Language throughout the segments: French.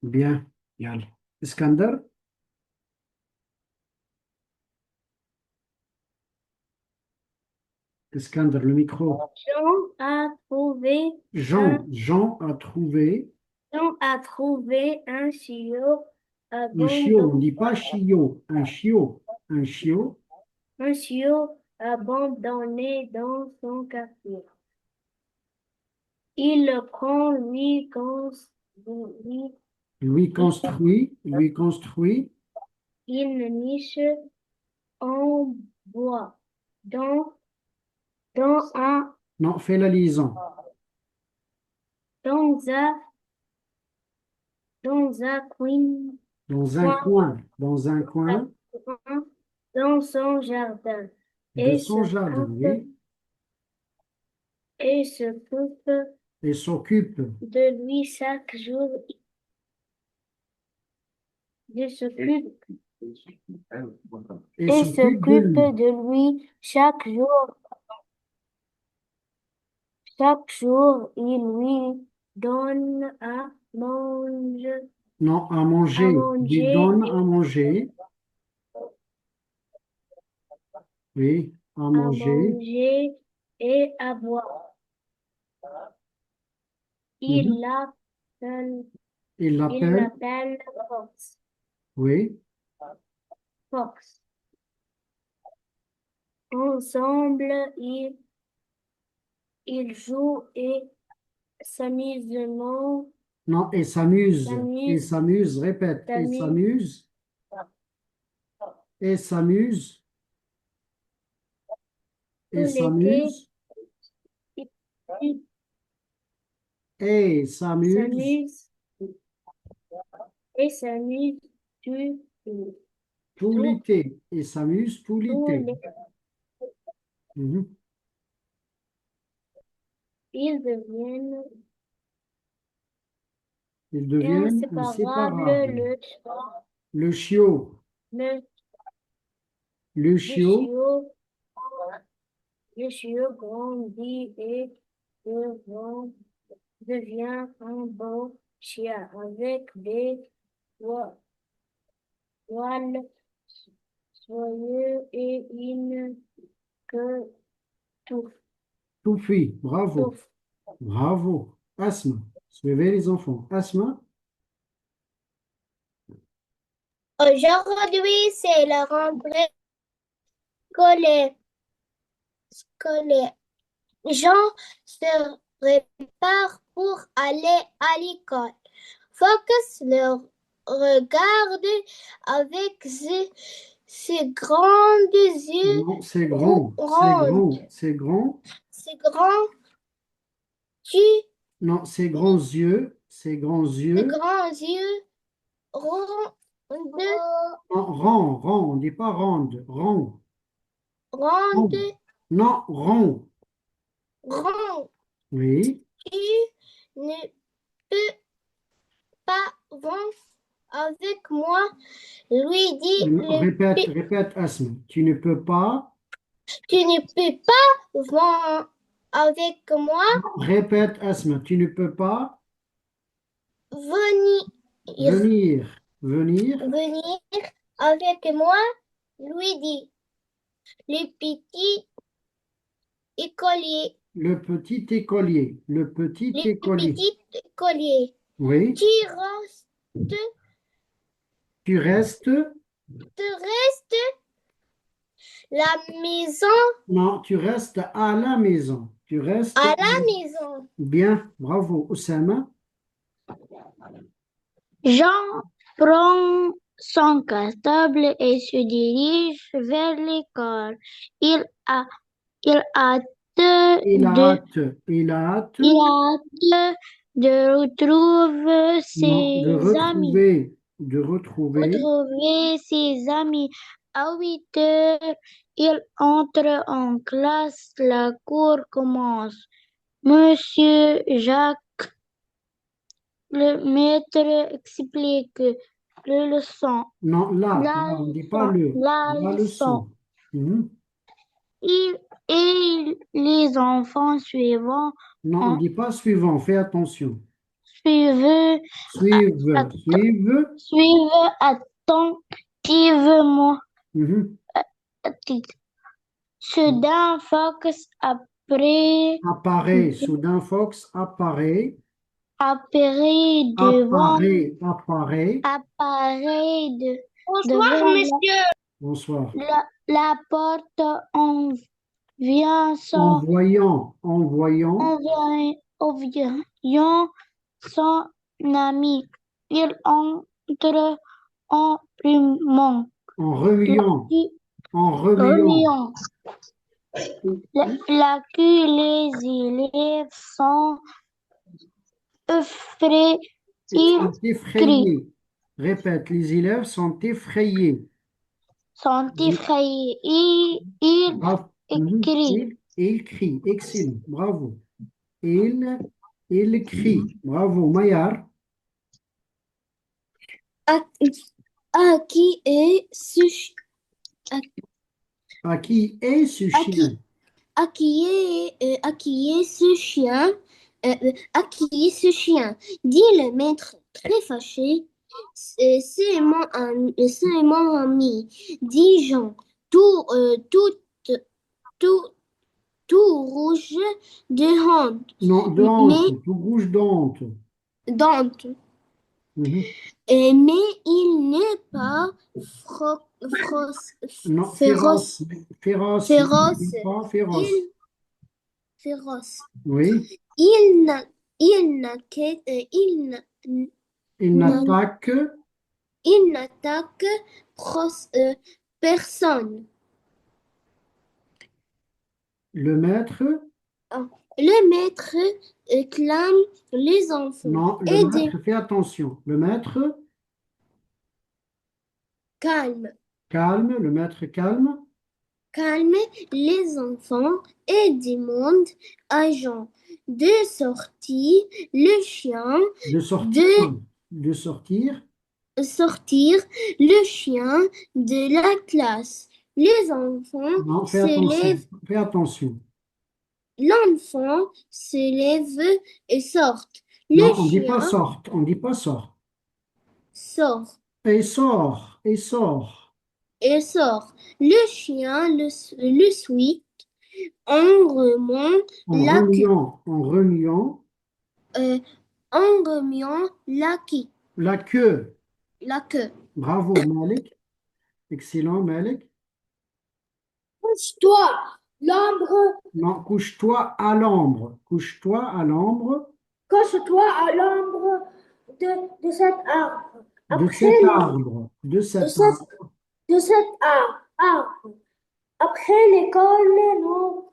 Bien, يلا. اسكندر. Iskander, le micro. Jean a trouvé un, Jean a trouvé Jean a trouvé un chiot un chiot. On ne abandonné, dit pas chiot, un chiot. Un chiot un chiot abandonné dans son quartier. Il le prend, lui construit. une niche en bois dans, dans un, Non, fais la liaison. dans un, dans un coin, Dans un coin dans son jardin de et son jardin, oui, s'occupe et s'occupe, de lui chaque jour. Il s'occupe et et s'occupe de s'occupe lui. de lui chaque jour. Chaque jour, il lui donne Non, à lui manger, donne à manger, oui, à à manger. manger et à boire. Mhm. Il l'appelle, Il il l'appelle, l'appelle Fox. oui, Fox. Ensemble, ils jouent et s'amusent, non, s'amusent, répète, s'amusent et s'amuse, et tout l'été. s'amuse, Ils et s'amuse s'amusent et s'amusent tout, tout tout, l'été, et s'amuse tout tout l'été. l'été. Mhm. Ils deviennent Ils deviennent inséparables. inséparables. Le chiot, Le, le le chiot, chiot, le chiot grandit et devient, devient un beau chien avec des poils soyeux et une queue touffe. Toufi, bravo, touffe. bravo. Asma, suivez les enfants. Asma, Aujourd'hui, c'est la rentrée scolaire. scolaire. Jean se prépare pour aller à l'école. Focus le regarde avec ses grands yeux non, ronds. c'est grand. Ses grands yeux, Non, ses grands ses yeux. grands yeux ronds, Non, on dit pas ronde, rond. ronds, Non, rond. ronds. Oui. Tu ne peux pas vivre avec moi, lui dit le Répète, Asma. Tu ne peux pas. Tu ne peux pas vivre avec moi, Répète, Asma. Tu ne peux pas venir, venir. venir avec moi, lui dit le petit écolier. Le petit Le écolier. petit écolier. Oui. Tu restes, Tu restes. tu restes la maison Non, tu restes à la maison. Tu restes. à la maison. Bien, bravo, Oussama. Jean prend son cartable et se dirige vers l'école. Il a, il a hâte de Il a hâte, Il a hâte de retrouver non, ses amis. de retrouver. Retrouver ses amis. À 8 heures, il entre en classe. La cour commence. Monsieur Jacques, le maître, explique le leçon. La On ne dit pas la la leçon. leçon. Mhm. Et les enfants suivants Non, on ne ont dit pas suivant, fais attention. suivent, Suivent. Suivent. suivent attentivement. Mhm. Soudain, Fox apparaît Soudain, Fox apparaît. devant, Apparaît. devant Bonsoir. la porte en vient En son, voyant. en voyant son ami. Il entre en remuant. En remuant. En remuant. Remuant. Les élèves sont effrayés. Ils sont effrayés. Répète, les élèves sont effrayés. Il Bravo. crie. Il crie. Excellent. Bravo. Il crie. Bravo. Maillard. À qui est ce chien? À qui est ce chien? À qui est ce chien? À qui est ce chien? Dit le maître très fâché. C'est mon ami, dit Jean, tout, tout rouge de honte. Non, de honte. Tout rouge d'honte. Dante. Mhm. Mais il n'est pas Non, féroce. Féroce. Féroce. Il n'est pas féroce. Féroce. Oui. Il n'attaque personne. Le maître. Le maître clame les enfants. Non, le maître, fais attention. Le maître. Calme. Calme, le maître calme. Calme les enfants et demande à Jean de sortir le chien. De sortir. De sortir. Sortir le chien de la classe. Les enfants Non, fais se attention. lèvent. Fais attention. L'enfant se lève et sort. Non, Le on ne dit pas chien sorte. On ne dit pas sort. sort Et sort. Et sort. et sort. Le chien le suit en remuant En la queue. remuant. En remuant. En remuant la queue. La queue. La queue. Bravo, Malik. Excellent, Malik. Couche-toi, l'ombre. Non, couche-toi à l'ombre. Couche-toi à l'ombre Couche-toi à l'ombre de cet arbre. de Après cet le- arbre. De de cet cet, arbre. de cet arbre. Après l'école, nous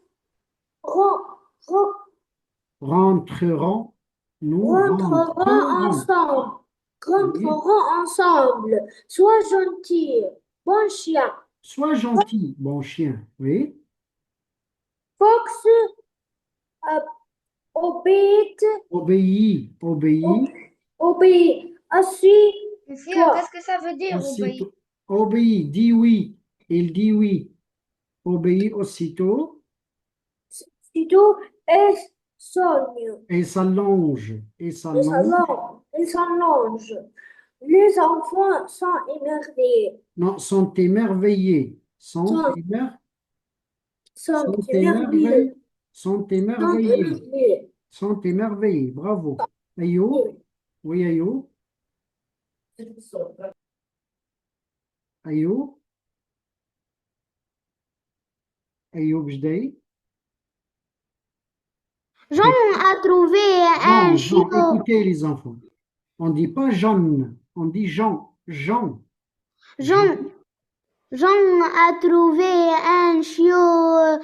ren- ren- Rentrerons. Nous rentrerons rentrerons. ensemble. Oui. Rentrerons ensemble. Sois gentil, bon chien. Sois gentil, bon chien. Oui. Fox euh, obéit, Obéis. Obéis. obéit. Assis, toi. Qu'est-ce que ça veut dire, obéir? Aussitôt. Obéis. Dis oui. Il dit oui. Obéis aussitôt. Sitôt et sogne. Et s'allonge. Et Il s'allonge. s'allonge. Il s'allonge. Les enfants sont émerveillés. Non, sont émerveillés. Sont, sont Sont émerveillés. émerveillés. Sont Sont émerveillés. émerveillés. Sont émerveillés. Bravo. Ayo. Oui, Ayo. Ayo. Ayo Bjday. Jean a trouvé un Jean, chiot. écoutez les enfants. On ne dit pas Jean, on dit Jean. Jean. Jean a trouvé un chiot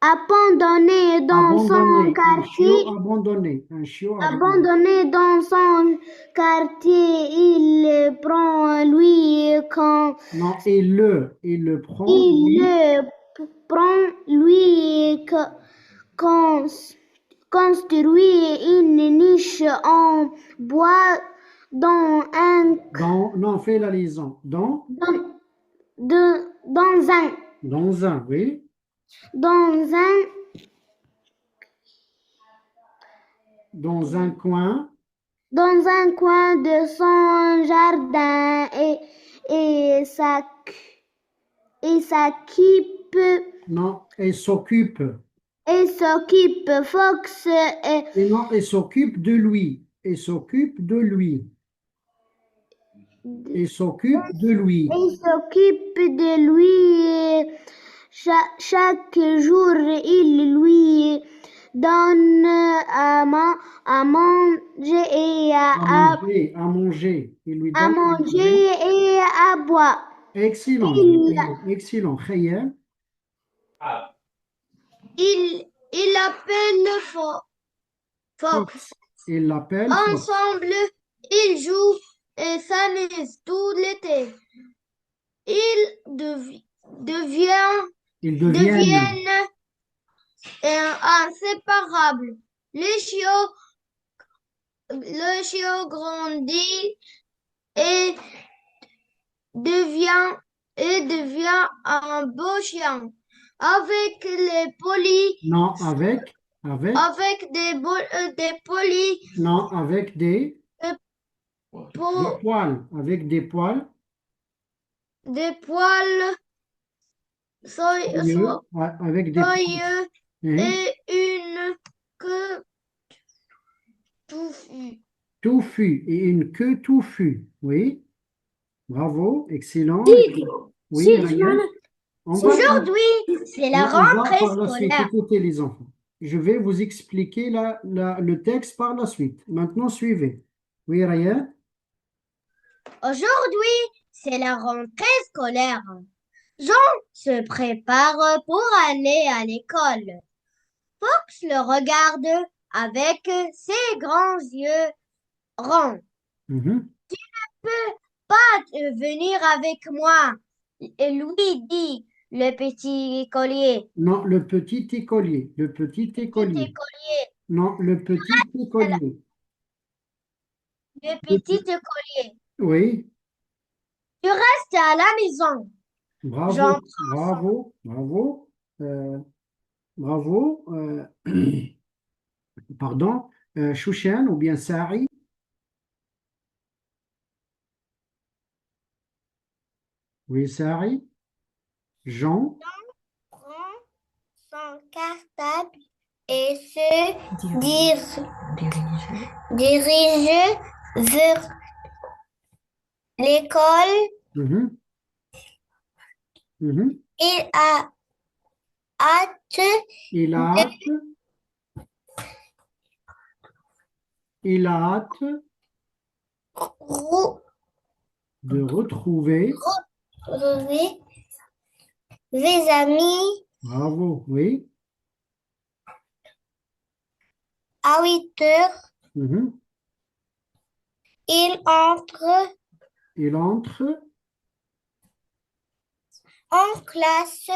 abandonné dans son Abandonné. Un quartier. chiot abandonné. Un chiot abandonné. Abandonné dans son quartier, il prend lui quand Non, et le prend. il lui. le prend lui construit une niche en bois dans un Non, fais la liaison. Dans oui. un. Dans un dans un coin dans un coin de son jardin et s'occupe non, elle s'occupe. et s'occupe. Fox Et non, elle s'occupe de lui. Elle s'occupe de lui. Elle s'occupe de lui. il s'occupe de lui. Chaque jour, il lui donne à manger et À manger. Il lui à donne à manger. manger et à boire. Excellent. Il, Excellent. Khayr. Il l'appelle Fox. Fox. Il l'appelle Fox. Ensemble, ils jouent et s'amusent tout l'été. Ils Ils deviennent. deviennent inséparables. Le chiot grandit et devient un beau chien. Avec les polis, Non, avec avec des polis, non, avec des po- poils. Avec des poils. des poils Soyeux, avec des poils. soyeux Hein? et une queue touffue. Touffu. Et une queue touffue. Oui. Bravo. Excellent. Oui, Ryan. Aujourd'hui, c'est la on va rentrée par la suite. scolaire. Écoutez, les enfants. Je vais vous expliquer le texte par la suite. Maintenant, suivez. Oui, Ryan. Aujourd'hui, c'est la rentrée scolaire. Jean se prépare pour aller à l'école. Fox le regarde avec ses grands yeux ronds. Mhm. Pas venir avec moi, lui dit le petit écolier. Non, le petit écolier. Le petit Petit écolier. écolier, Non, le petit écolier. le petit écolier. Oui. Tu restes à la maison. Bravo. Jean Bravo. Bravo. Bravo. Pardon. Chouchen ou bien Sari. Oui, Sari. Jean. prend son cartable et se dirige vers l'école. Mhm. Mhm. Il a hâte Il a hâte. Il a hâte de retrouver. retrouver des amis Bravo. Oui. à 8 heures. Mhm. Il entre Il entre en classe.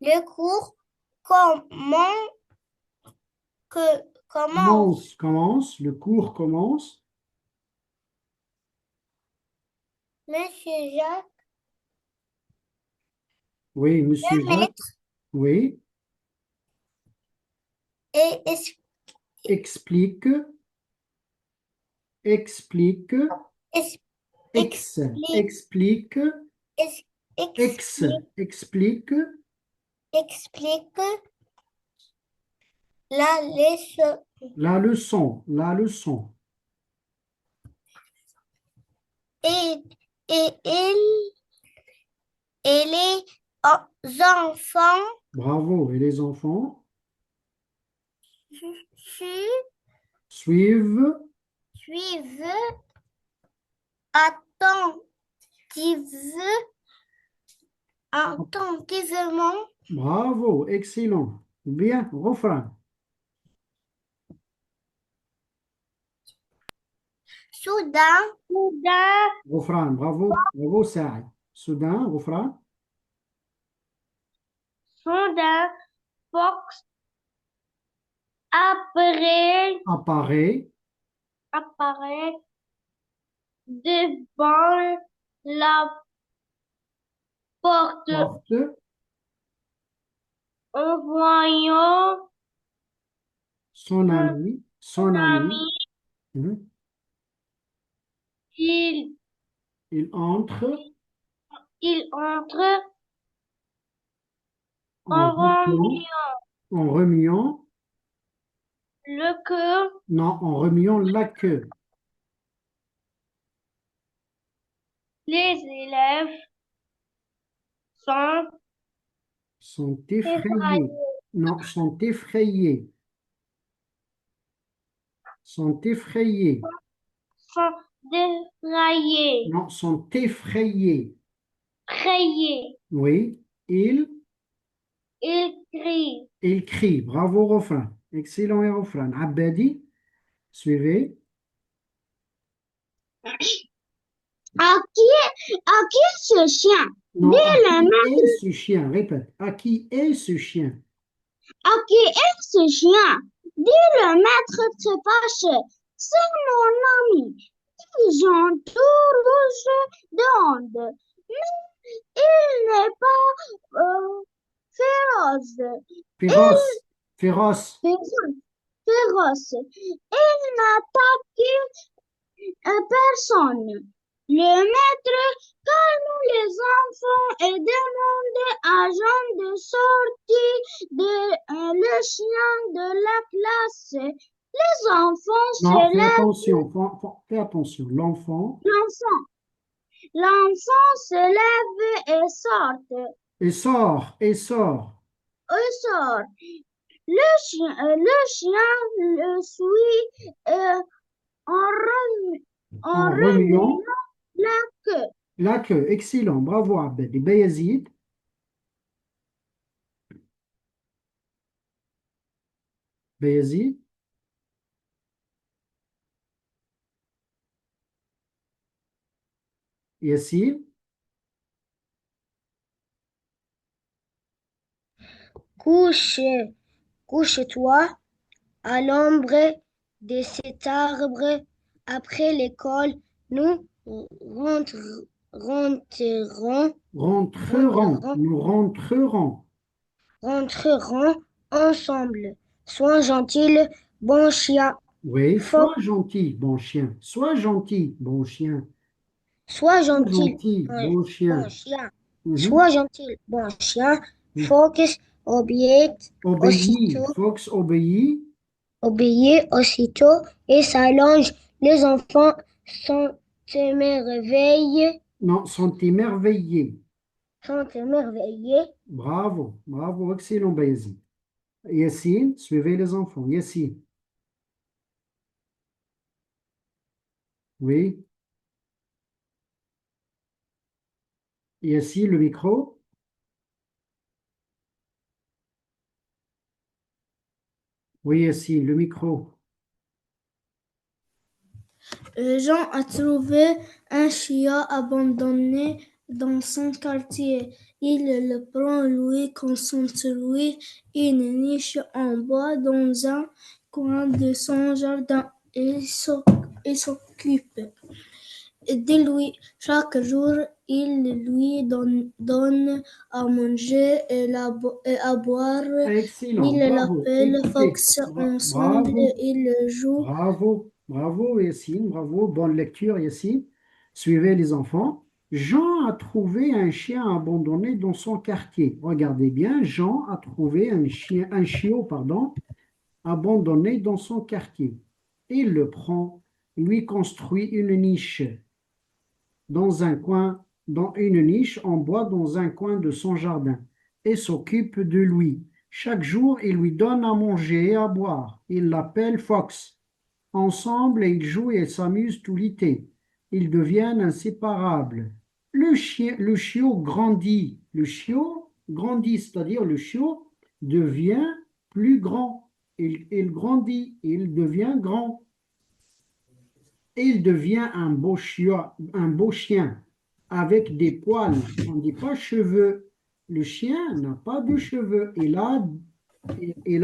Le cours commence. Commence. Le cours commence. Monsieur Jacques, Oui, Monsieur le Jacques. maître, Oui. et Explique. Explique. es- Ex. explique, Explique. es- Ex. explique, Explique. explique la leçon. La leçon. La leçon. Et, et les enfants Bravo. Et les enfants su- suivent. suivent attentive- attentivement. Bravo. Excellent. Bien. Refrain. Soudain, Refrain. Bravo. Bravo, Saïd. Soudain, refrain. soudain, Fox apparaît Apparaît. devant la porte Porte. en voyant son ami, son ami. ami, Mhm. il, Il entre il entre en en remuant, remuant en remuant, le cœur. non, en remuant la queue. Les élèves sont Sont effrayés. effrayés. Non, sont effrayés. Sont effrayés. Sont déraillés. Non, sont effrayés. Rayés. Oui, Ils crient. il crie. Bravo, refrain. Excellent et refrain. Abadi, suivez. À qui est ce chien? Non, à Dis-le qui moi. est ce chien? Répète. À qui est ce chien? À qui est ce chien? Dis-le maître très fâché. C'est mon ami. Ils ont tout rouge de honte. Mais il n'est pas féroce. Féroce. Féroce. Féroce. Féroce. Il n'attaque personne. Le maître calme les enfants et demande à Jean de sortir le chien de la classe. Les enfants Non, se fais lèvent. attention. Fais attention. L'enfant. L'enfant, l'enfant se lève et sort. Et sort. Et sort. Et sort. Le chien le suit en En remuant remuant la queue. la queue. Excellent. Bravo, Abedi. Bayezid. Bayezid. Yassine. Couche, couche-toi à l'ombre de cet arbre. Après l'école, nous rentrerons, Rentrerons. rentrerons, Nous rentrerons. rentrerons ensemble. Sois gentil, bon chien. Oui, Faut, sois gentil, bon chien. Sois gentil, bon chien. sois Sois gentil, gentil, bon bon chien. chien. Mhm. Sois gentil, bon chien. Mhm. Fox obéit Obéis. aussitôt, Fox obéit. obéit aussitôt et s'allonge. Les enfants sont émerveillés, Non, sont émerveillés. sont émerveillés. Bravo, bravo, excellent, Bayezid. Yassine, suivez les enfants. Yassine. Oui. Yassine, le micro. Oui, Yassine, le micro. Jean a trouvé un chien abandonné dans son quartier. Il le prend, lui construit une niche en bois dans un coin de son jardin et s'occupe de lui. Chaque jour, il lui donne à manger et à boire. Excellent, Il bravo. l'appelle Écoutez, Fox. Ensemble, bravo. ils jouent. Bravo, bravo Yassine, bravo, bonne lecture Yassine. Suivez les enfants. Jean a trouvé un chien abandonné dans son quartier. Regardez bien, Jean a trouvé un chiot, pardon, abandonné dans son quartier. Il le prend, lui construit une niche dans un coin, dans une niche en bois dans un coin de son jardin et s'occupe de lui. Chaque jour, il lui donne à manger et à boire. Il l'appelle Fox. Ensemble, ils jouent et s'amusent tout l'été. Ils deviennent inséparables. Le chiot grandit. Le chiot grandit, c'est-à-dire le chiot devient plus grand. Il grandit, il devient grand. Il devient un beau chien avec des poils. On ne dit pas cheveux. Le chien n'a pas de cheveux. Il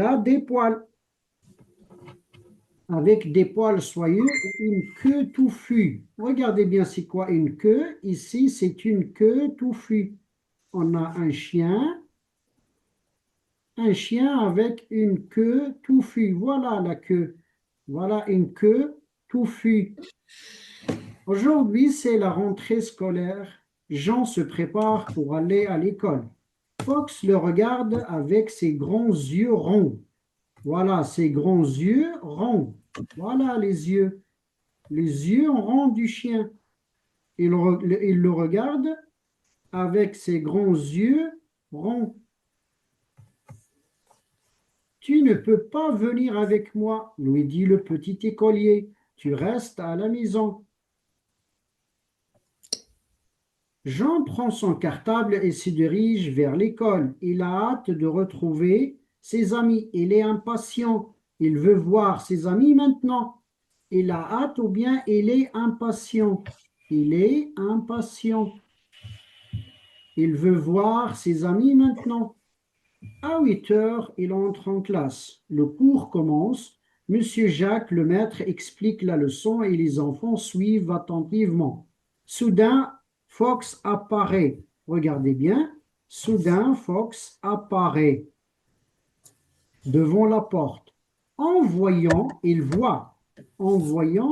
a des poils avec des poils soyeux et une queue touffue. Regardez bien, c'est quoi une queue? Ici, c'est une queue touffue. On a un chien un chien avec une queue touffue. Voilà la queue. Voilà une queue touffue. Aujourd'hui, c'est la rentrée scolaire. Jean se prépare pour aller à l'école. Fox le regarde avec ses grands yeux ronds. Voilà, ses grands yeux ronds. Voilà les yeux ronds du chien. Il le regarde avec ses grands yeux ronds. Tu ne peux pas venir avec moi, lui dit le petit écolier. Tu restes à la maison. Jean prend son cartable et se dirige vers l'école. Il a hâte de retrouver ses amis. Il est impatient. Il veut voir ses amis maintenant. Il a hâte ou bien il est impatient. Il est impatient. Il veut voir ses amis maintenant. À 8 heures, il entre en classe. Le cours commence. Monsieur Jacques, le maître, explique la leçon et les enfants suivent attentivement. Soudain, Fox apparaît. Regardez bien. Soudain, Fox apparaît devant la porte. En voyant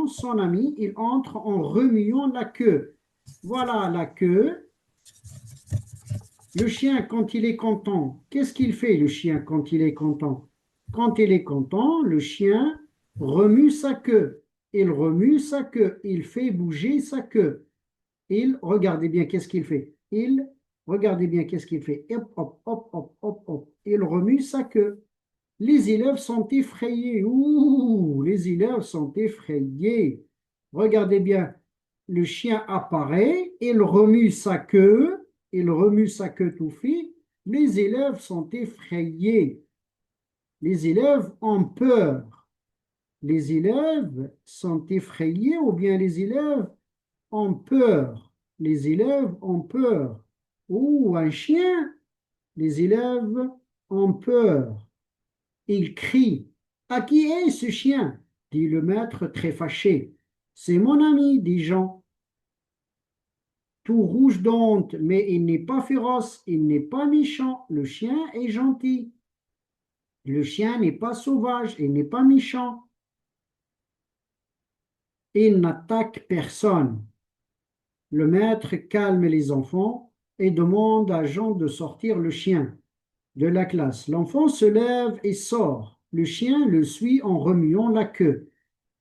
son ami, il entre en remuant la queue. Voilà la queue. Le chien, quand il est content, qu'est-ce qu'il fait, le chien, quand il est content? Quand il est content, le chien remue sa queue. Il remue sa queue. Il fait bouger sa queue. Regardez bien, qu'est-ce qu'il fait? Regardez bien, qu'est-ce qu'il fait? Hop, hop, hop, hop, hop, hop. Il remue sa queue. Les élèves sont effrayés. Ouh, les élèves sont effrayés. Regardez bien, le chien apparaît, il remue sa queue. Il remue sa queue touffue. Les élèves sont effrayés. Les élèves ont peur. Les élèves sont effrayés ou bien les élèves ont peur. Les élèves ont peur. Ou un chien, les élèves ont peur. Il crie. À qui est ce chien? Dit le maître très fâché. C'est mon ami, dit Jean. Tout rouge d'honte, mais il n'est pas féroce, il n'est pas méchant, le chien est gentil. Le chien n'est pas sauvage, il n'est pas méchant. Il n'attaque personne. Le maître calme les enfants et demande à Jean de sortir le chien de la classe. L'enfant se lève et sort. Le chien le suit en remuant la queue.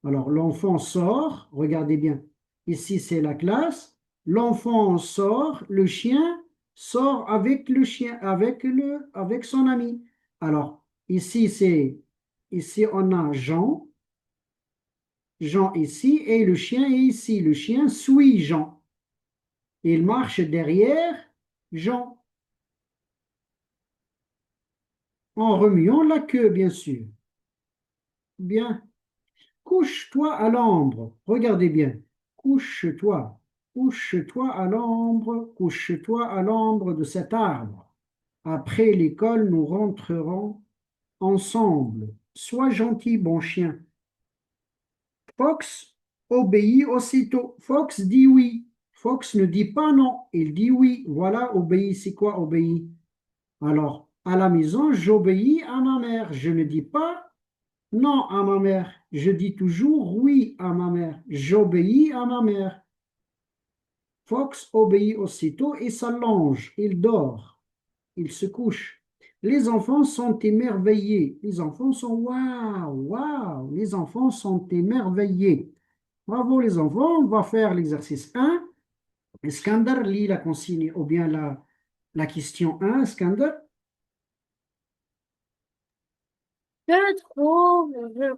Alors l'enfant sort, regardez bien, ici c'est la classe. L'enfant sort, le chien sort avec le chien, avec son ami. Alors, ici on a Jean, Jean ici, et le chien est ici. Le chien suit Jean. Il marche derrière Jean, en remuant la queue, bien sûr. Bien. Couche-toi à l'ombre. Regardez bien. Couche-toi. Couche-toi à l'ombre. Couche-toi à l'ombre de cet arbre. Après l'école, nous rentrerons ensemble. Sois gentil, bon chien. Fox obéit aussitôt. Fox dit oui. Fox ne dit pas non, il dit oui. Voilà, obéit, c'est quoi obéit? Alors, à la maison, j'obéis à ma mère. Je ne dis pas non à ma mère. Je dis toujours oui à ma mère. J'obéis à ma mère. Fox obéit aussitôt et s'allonge. Il dort. Il se couche. Les enfants sont émerveillés. Les enfants sont waouh, waouh. Les enfants sont émerveillés. Bravo les enfants. On va faire l'exercice 1. Iskander lit la consigne ou bien la question 1. Iskander. Je trouve, je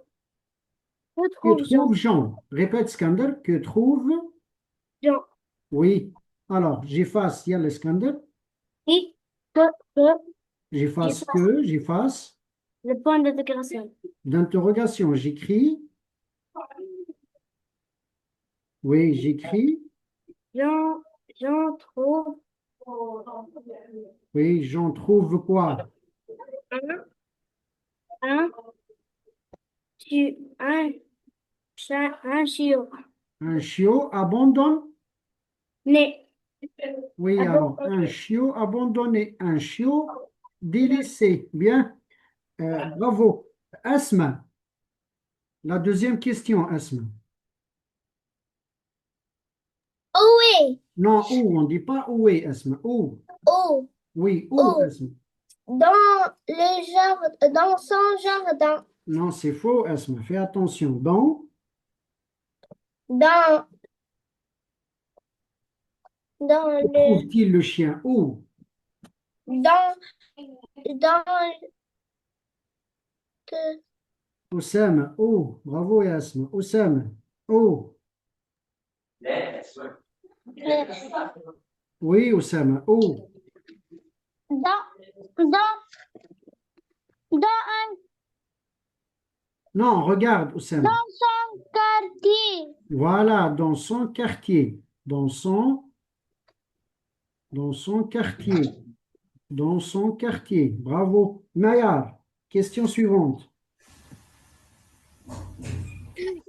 Que trouve trouve Jean? Répète Iskander. Que trouve? Jean. Oui. Alors, j'efface, il y a l'Iskander. Et que, J'efface que, j'efface. le point d'interrogation. D'interrogation, j'écris. Oui, j'écris. J'en trouve Oui, j'en trouve quoi? un, un, un chiot. Un chiot abandonné. Né. Oui, alors, un chiot abandonné. Un chiot délaissé. Bien. Bravo. Asma, la deuxième question, Asma. Où est? Non, où, on ne dit pas où est, Asma. Où? Où? Oui, où, Où? Asma. Dans le jardin, dans son jardin. Non, c'est faux, Asma. Fais attention. Dans, Dans, dans où le, trouve-t-il le chien? Où? dans, dans le, Oussama, où? Bravo, Asma. Oussama, où? Oui, Oussama, où? dans un Non, regarde, Oussama. quartier. Voilà, dans son quartier. Dans son quartier. Dans son quartier. Bravo. Nayar, question suivante.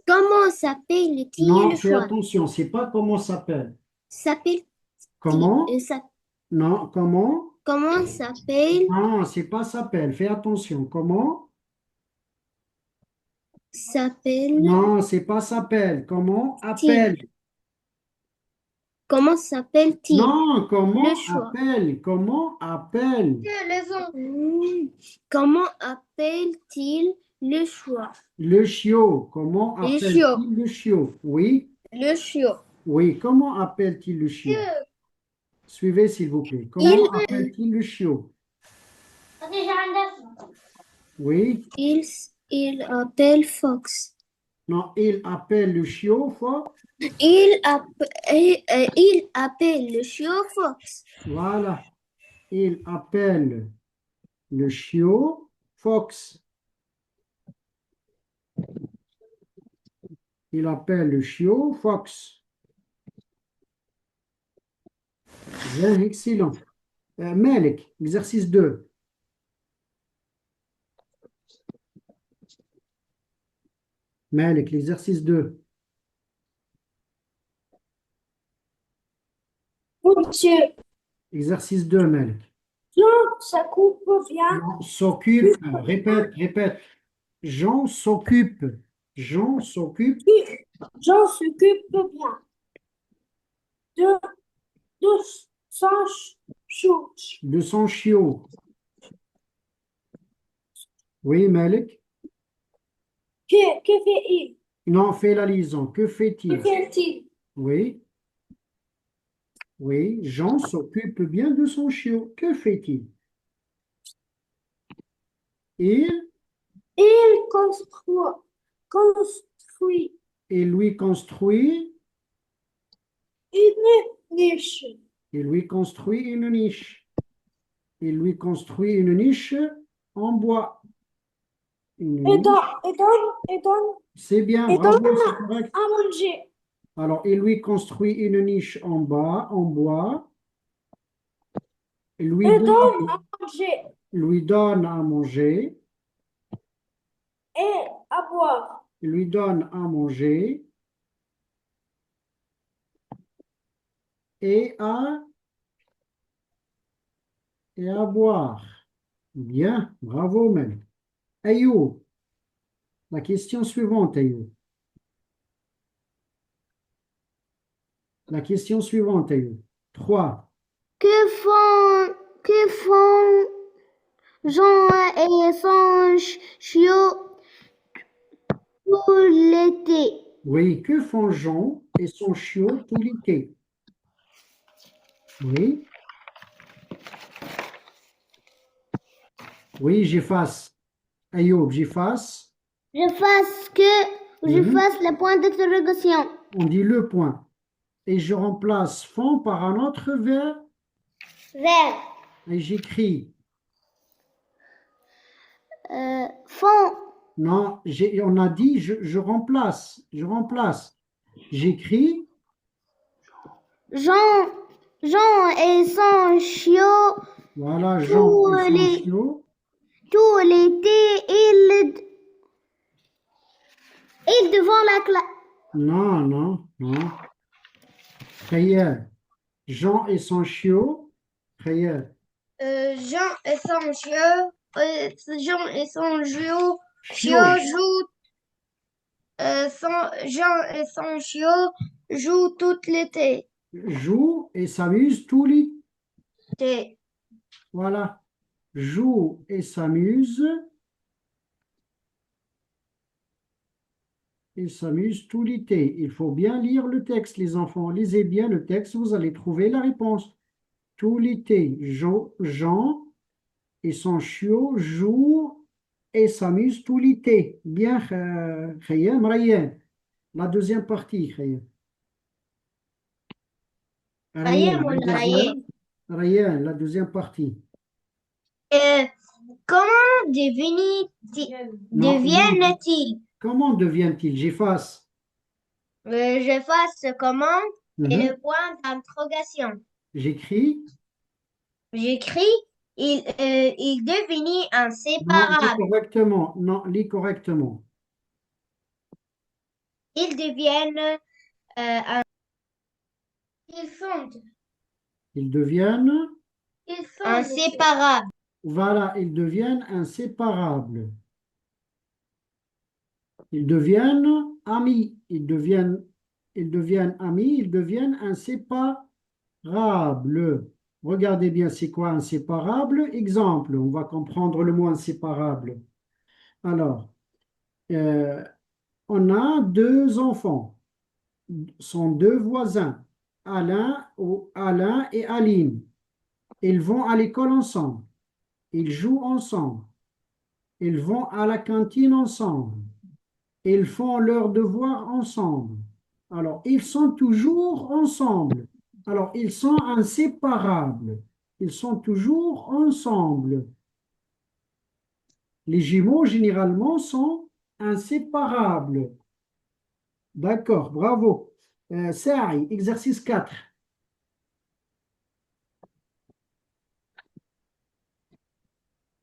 comment s'appelle-t-il Non, le fais choix? attention, c'est pas comment ça s'appelle. S'appelle, Comment? ça, Non, comment? comment s'appelle, Non, c'est pas s'appelle. Fais attention. Comment? s'appelle-t-il? Non, c'est pas s'appelle. Comment? Appelle. Comment s'appelle-t-il? Non, Le comment choix. appelle? Comment appelle? Comment appelle-t-il le choix? Le chiot. Comment Le chiot. appelle-t-il le chiot? Oui, Le chiot. oui. Comment appelle-t-il le chiot? Suivez, s'il vous plaît. Il, Comment appelle-t-il le chiot? Oui. il, il appelle Fox. Non, il appelle le chiot, fois. Il appelle le chiot Fox. Voilà. Il appelle le chiot Fox. Il appelle le chiot Fox. Bien, excellent. Malik, exercice 2. Malik, l'exercice 2. Monsieur, Exercice 2, Malik. Jean, ça coupe bien. Jean s'occupe. Répète, répète. Jean s'occupe. Jean s'occupe Jean s'occupe bien de, de son chose. de son chiot. Oui, Malik. Que fait-il? Non, fais la liaison. Que Que fait-il? fait-il? Oui, oui. Jean s'occupe bien de son chiot. Que fait-il? Il, Il construit il lui construit, une niche. il lui construit une niche. Il lui construit une niche en bois. Une Et niche. donne C'est bien, et bravo, donne c'est correct. à manger. Alors, il lui construit une niche en bas, en bois. Il Et donne à manger lui donne à manger. et à boire. Il lui donne à manger et à boire. Bien, bravo, Mel. Ayoub, la question suivante, Ayoub. La question suivante, Ayoub. 3. Que font Jean et son chiot tout l'été? Oui, que font Jean et son chiot tout l'été? Oui, oui, j'efface. Ayoub, j'efface. Je fasse le point d'interrogation. On dit le point. Et je remplace font par un autre verbe Vert. et j'écris. Font. Non, on a dit je remplace. Je remplace. J'écris. Jean et son chiot Voilà, Jean et son chiot. tout l'été, ils devant la classe. Non, non, non. Khayr. Jean et son chiot. Khayr. Jean et son chiot Jean et son chiot, Chiot. Jean et son chiot jouent tout l'été. Joue et s'amuse tout l'été. T'es- Voilà. Joue et s'amuse. Et s'amuse tout l'été. Il faut bien lire le texte, les enfants. Lisez bien le texte, vous allez trouver la réponse. Tout l'été, Jean et son chiot jouent et s'amusent tout l'été. Bien, Khayyam, Ryan. La deuxième partie, Khayyam. Ryan, Ryan, la ولا Ryan. deuxième. Ryan, la deuxième partie. Euh, comment Non, deviennent-ils? comment devient-il? J'efface. Je fasse comment et Mhm. le point d'interrogation. J'écris. J'écris, il devenait Non, lis inséparable. correctement. Non, lis correctement. Ils deviennent, ils fondent. Ils deviennent. Inséparables. Voilà, ils deviennent inséparables. Ils deviennent amis. Ils deviennent amis, ils deviennent inséparables. Regardez bien, c'est quoi inséparable? Exemple, on va comprendre le mot inséparable. Alors, euh, on a deux enfants, sont deux voisins, Alain et Aline. Ils vont à l'école ensemble, ils jouent ensemble, ils vont à la cantine ensemble. Ils font leurs devoirs ensemble. Alors, ils sont toujours ensemble. Alors, ils sont inséparables. Ils sont toujours ensemble. Les jumeaux, généralement, sont inséparables. D'accord, bravo. Saï, exercice 4.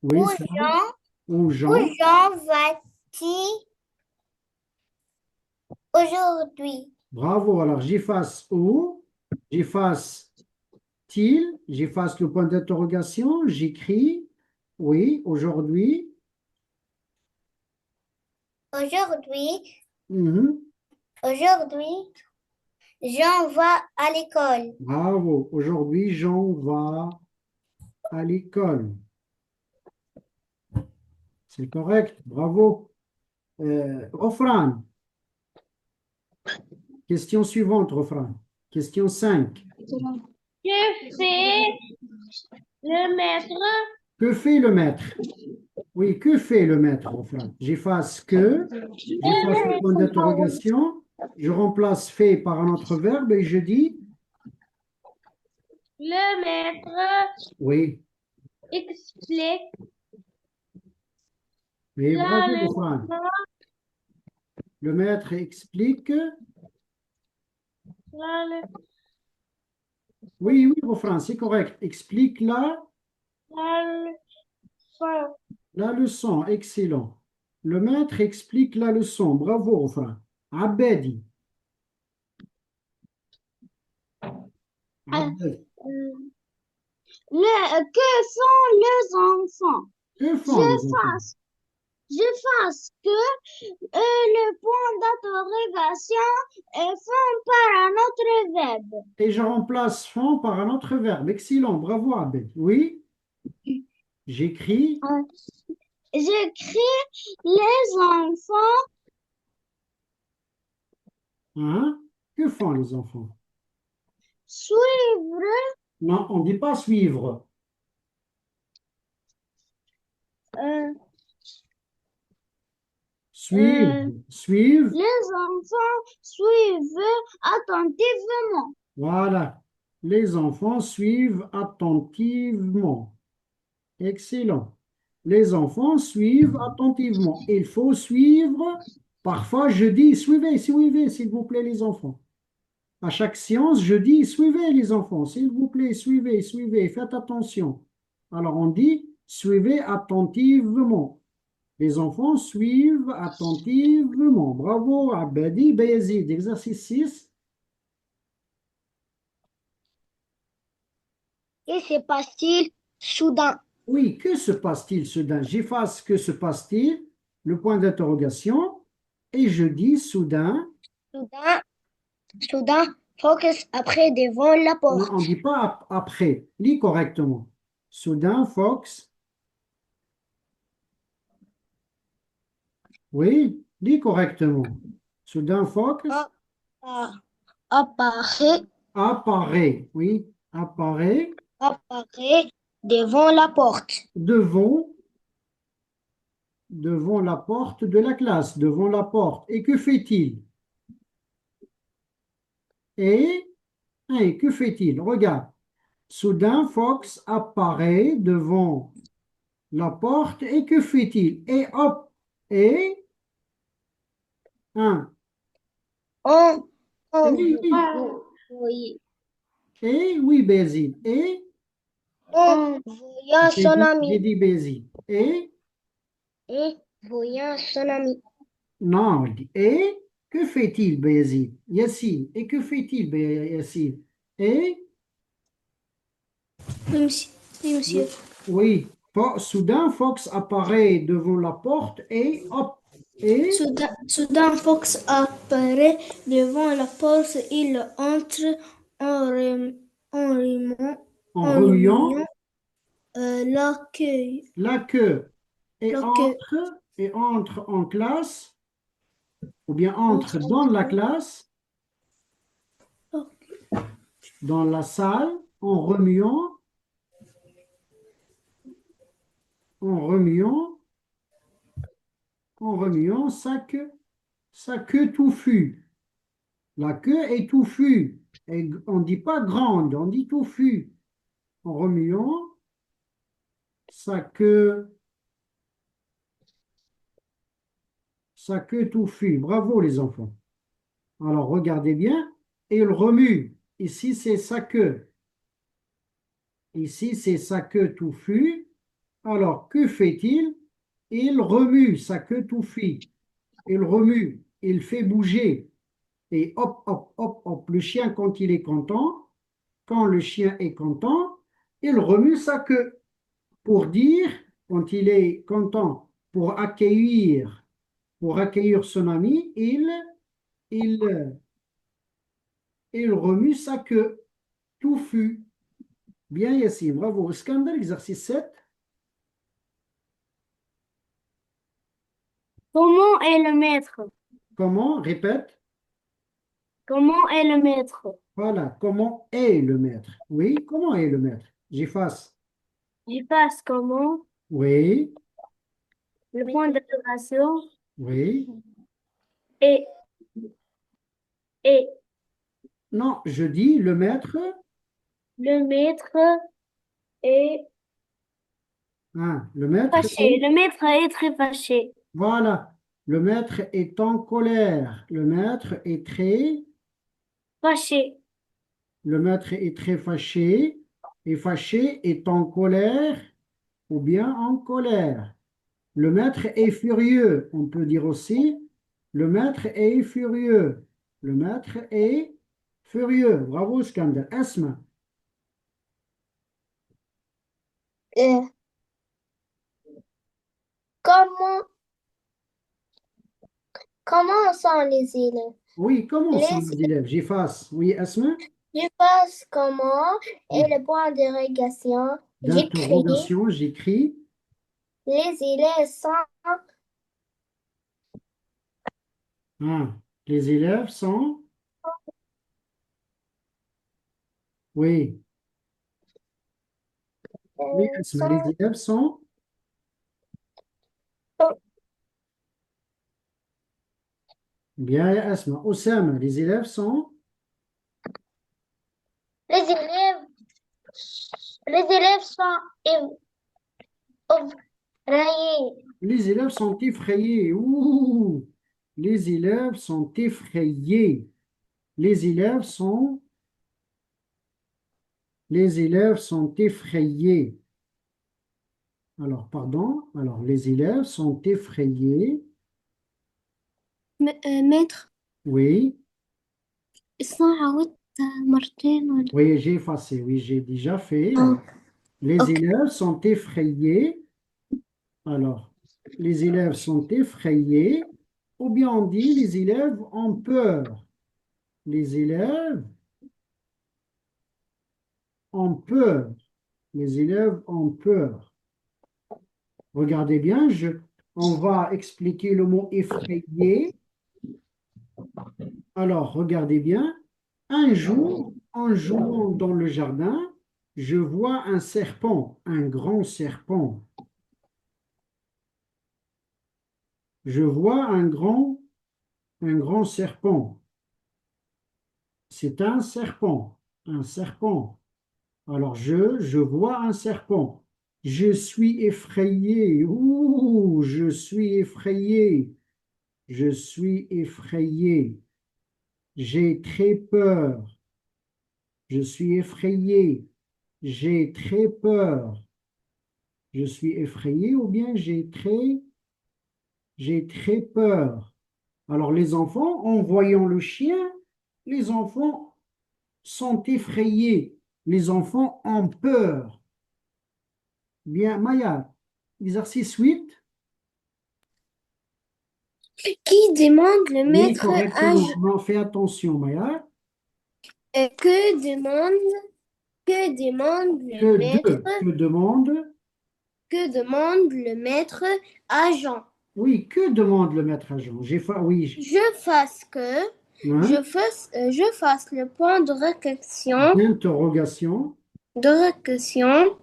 Oui, ça. Ou Jean. Jean va-t-il aujourd'hui? Bravo. Alors, j'efface où, j'efface til, j'efface le point d'interrogation, j'écris, oui, aujourd'hui. Aujourd'hui, Mhm. aujourd'hui, Jean va à l'école. Bravo. Aujourd'hui, Jean va à l'école. C'est correct. Bravo. Ofran. Question suivante, Ofran. Question 5. Que fait le maître? Que fait le maître? Oui, que fait le maître, Ofran? J'efface que, j'efface le point d'interrogation, je remplace fait par un autre verbe et je dis Le maître oui. explique Oui, la bravo, Ofran. leçon, Le maître explique. la le- Oui, oui, Ofran, c'est correct. Explique la leçon. la leçon. Excellent. Le maître explique la leçon. Bravo, Ofran. Abedi. Abed. Que font les enfants? Que font les enfants? Je fasse que le point d'interrogation est fait par un autre verbe. Et je remplace font par un autre verbe. Excellent. Bravo, Abed. Oui, j'écris. J'écris les enfants Hein? Que font les enfants? suivre, Non, on ne dit pas suivre. euh, Suivre. Suivre. les enfants suivent attentivement. Voilà. Les enfants suivent attentivement. Excellent. Les enfants suivent attentivement. Il faut suivre. Parfois, je dis suivez, suivez, s'il vous plaît, les enfants. À chaque séance, je dis suivez, les enfants, s'il vous plaît, suivez, suivez, faites attention. Alors, on dit suivez attentivement. Les enfants suivent attentivement. Bravo, Abedi Bayezid. Exercice 6. Que se passe-t-il soudain? Oui, que se passe-t-il soudain? J'efface que se passe-t-il, le point d'interrogation, et je dis soudain, Soudain, soudain, Fox après devant la non, on ne porte. dit pas après, lis correctement. Soudain, Fox, oui, lis correctement. Soudain, Fox Ah, ah, apparaît, apparaît, oui, apparaît apparaît devant la porte. devant, devant la porte de la classe, devant la porte. Et que fait-il? Et, que fait-il? Regarde. Soudain, Fox apparaît devant la porte et que fait-il? Et hop, et un, On, et on, oui, oui, et oui, Bézine, et on voyant son j'ai ami. dit Bézine, Et voyant son ami. non, je dis, et que fait-il, Bézine? Yassine, et que fait-il, Yassine? Et Oui, monsieur. Oui, monsieur. oui, soudain, Fox apparaît devant la porte et hop, et Soudain, Fox apparaît devant la porte. Il entre en, en, en en remuant remuant l'accueil. la queue L'accueil. et entre en classe ou bien entre Entre dans la classe, en dans la salle, en remuant, en remuant, en remuant sa queue touffue. La queue est touffue. Et on ne dit pas grande, on dit touffue. En remuant sa queue, sa queue touffue. Bravo les enfants. Alors regardez bien. Il remue. Ici, c'est sa queue. Ici, c'est sa queue touffue. Alors, que fait-il? Il remue sa queue touffue. Il remue, il fait bouger. Et hop, hop, hop, hop, le chien, quand il est content, quand le chien est content, il remue sa queue pour dire, quand il est content, pour accueillir son ami, il, il remue sa queue touffue. Bien, Yassine, bravo. Scandale, exercice 7. Comment est le maître? Comment? Répète. Comment est le maître? Voilà, comment est le maître? Oui, comment est le maître? J'efface. Je passe comment? Oui, Le point d'interrogation oui. est, est Non, je dis le maître. le maître est Le maître fâché. est. Le maître est très fâché. Voilà, le maître est en colère. Le maître est très. Fâché. Le maître est très fâché. Et fâché est en colère ou bien en colère. Le maître est furieux. On peut dire aussi, le maître est furieux. Le maître est furieux. Bravo, Skander. Asma. Euh, comment, comment sont les élèves? Oui, comment sont Les les élèves? J'efface. Oui, Asma. Je passe comment et le point d'interrogation. J'écris. D'interrogation, j'écris. Les élèves sont Les élèves sont. Oui, oui, Asma. Les sont élèves sont. Bien, Asma. Oussama, les élèves sont. les élèves les élèves sont effrayés. Les élèves sont effrayés. Ouh, les élèves sont effrayés. Les élèves sont. Les élèves sont effrayés. Alors, pardon. Alors, les élèves sont effrayés. Maître, Oui. عودت مرتين ولا Oui, j'ai effacé. Oui, j'ai déjà fait. آه. Les Ok. élèves sont effrayés. Alors, les élèves sont effrayés. Ou bien on dit les élèves ont peur. Les élèves ont peur. Les élèves ont peur. Regardez bien, on va expliquer le mot effrayé. Alors, regardez bien. Un jour, en jouant dans le jardin, je vois un serpent, un grand serpent. Je vois un grand serpent. C'est un serpent, un serpent. Alors, je vois un serpent. Je suis effrayé. Ouh, je suis effrayé. Je suis effrayé. J'ai très peur. Je suis effrayé. J'ai très peur. Je suis effrayé ou bien j'ai très peur. Alors les enfants, en voyant le chien, les enfants sont effrayés. Les enfants ont peur. Bien, Maya, exercice 8. Qui demande le Oui, maître à correctement. Non, fais attention, Maya. que demande le maître Que demande? que demande le maître à Jean? Oui, que demande le maître agent? Oui, Je fasse que hein, je fasse le point d'interrogation. de récréation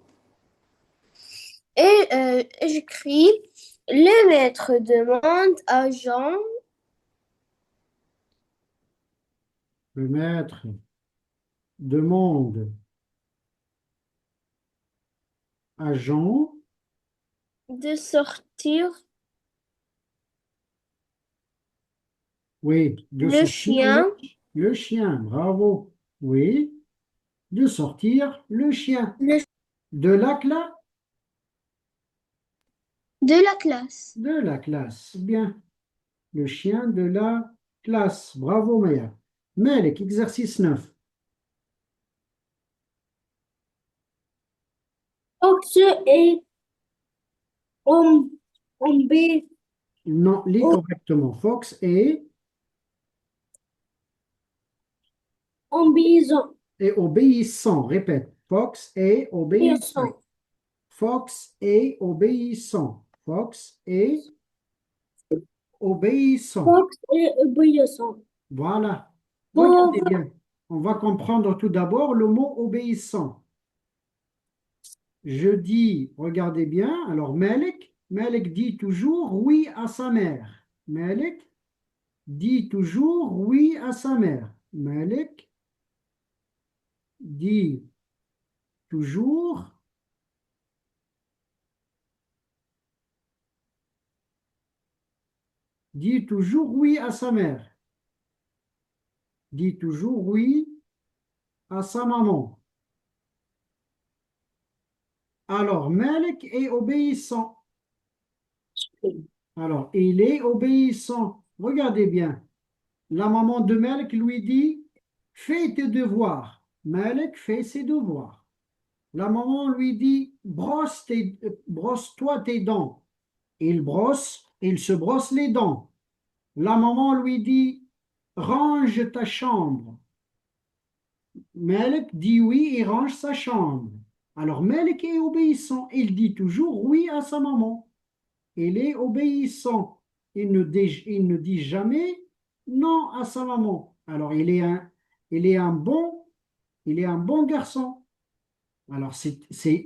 et j'écris le maître demande à Jean Le maître demande à Jean, de sortir oui, de le sortir chien le chien. Bravo. Oui, de sortir le chien. le- De la classe. de la classe. De la classe. Bien. Le chien de la classe. Bravo, Maya. Melek, exercice 9. Fox et om- ombi- Non, lis correctement. Fox ombisant, est obéissant. Répète. Fox est obéissant. obéissant. Fox est obéissant. Fox est obéissant. Fox et obéissant. Voilà. Regardez Pauvre, bien. On va comprendre tout d'abord le mot obéissant. Je dis, regardez bien, alors Malik dit toujours oui à sa mère. Malik dit toujours oui à sa mère. Malik dit toujours dit toujours oui à sa mère. Dit toujours oui à sa maman. Alors, Malik est obéissant. Alors, il est obéissant. Regardez bien. La maman de Malik lui dit, fais tes devoirs. Malik fait ses devoirs. La maman lui dit, brosse-toi tes dents. Il se brosse les dents. La maman lui dit, range ta chambre. Malik dit oui, il range sa chambre. Alors Malik est obéissant. Il dit toujours oui à sa maman. Il est obéissant. Il ne dit jamais non à sa maman. Alors il est un bon, il est un bon garçon. Alors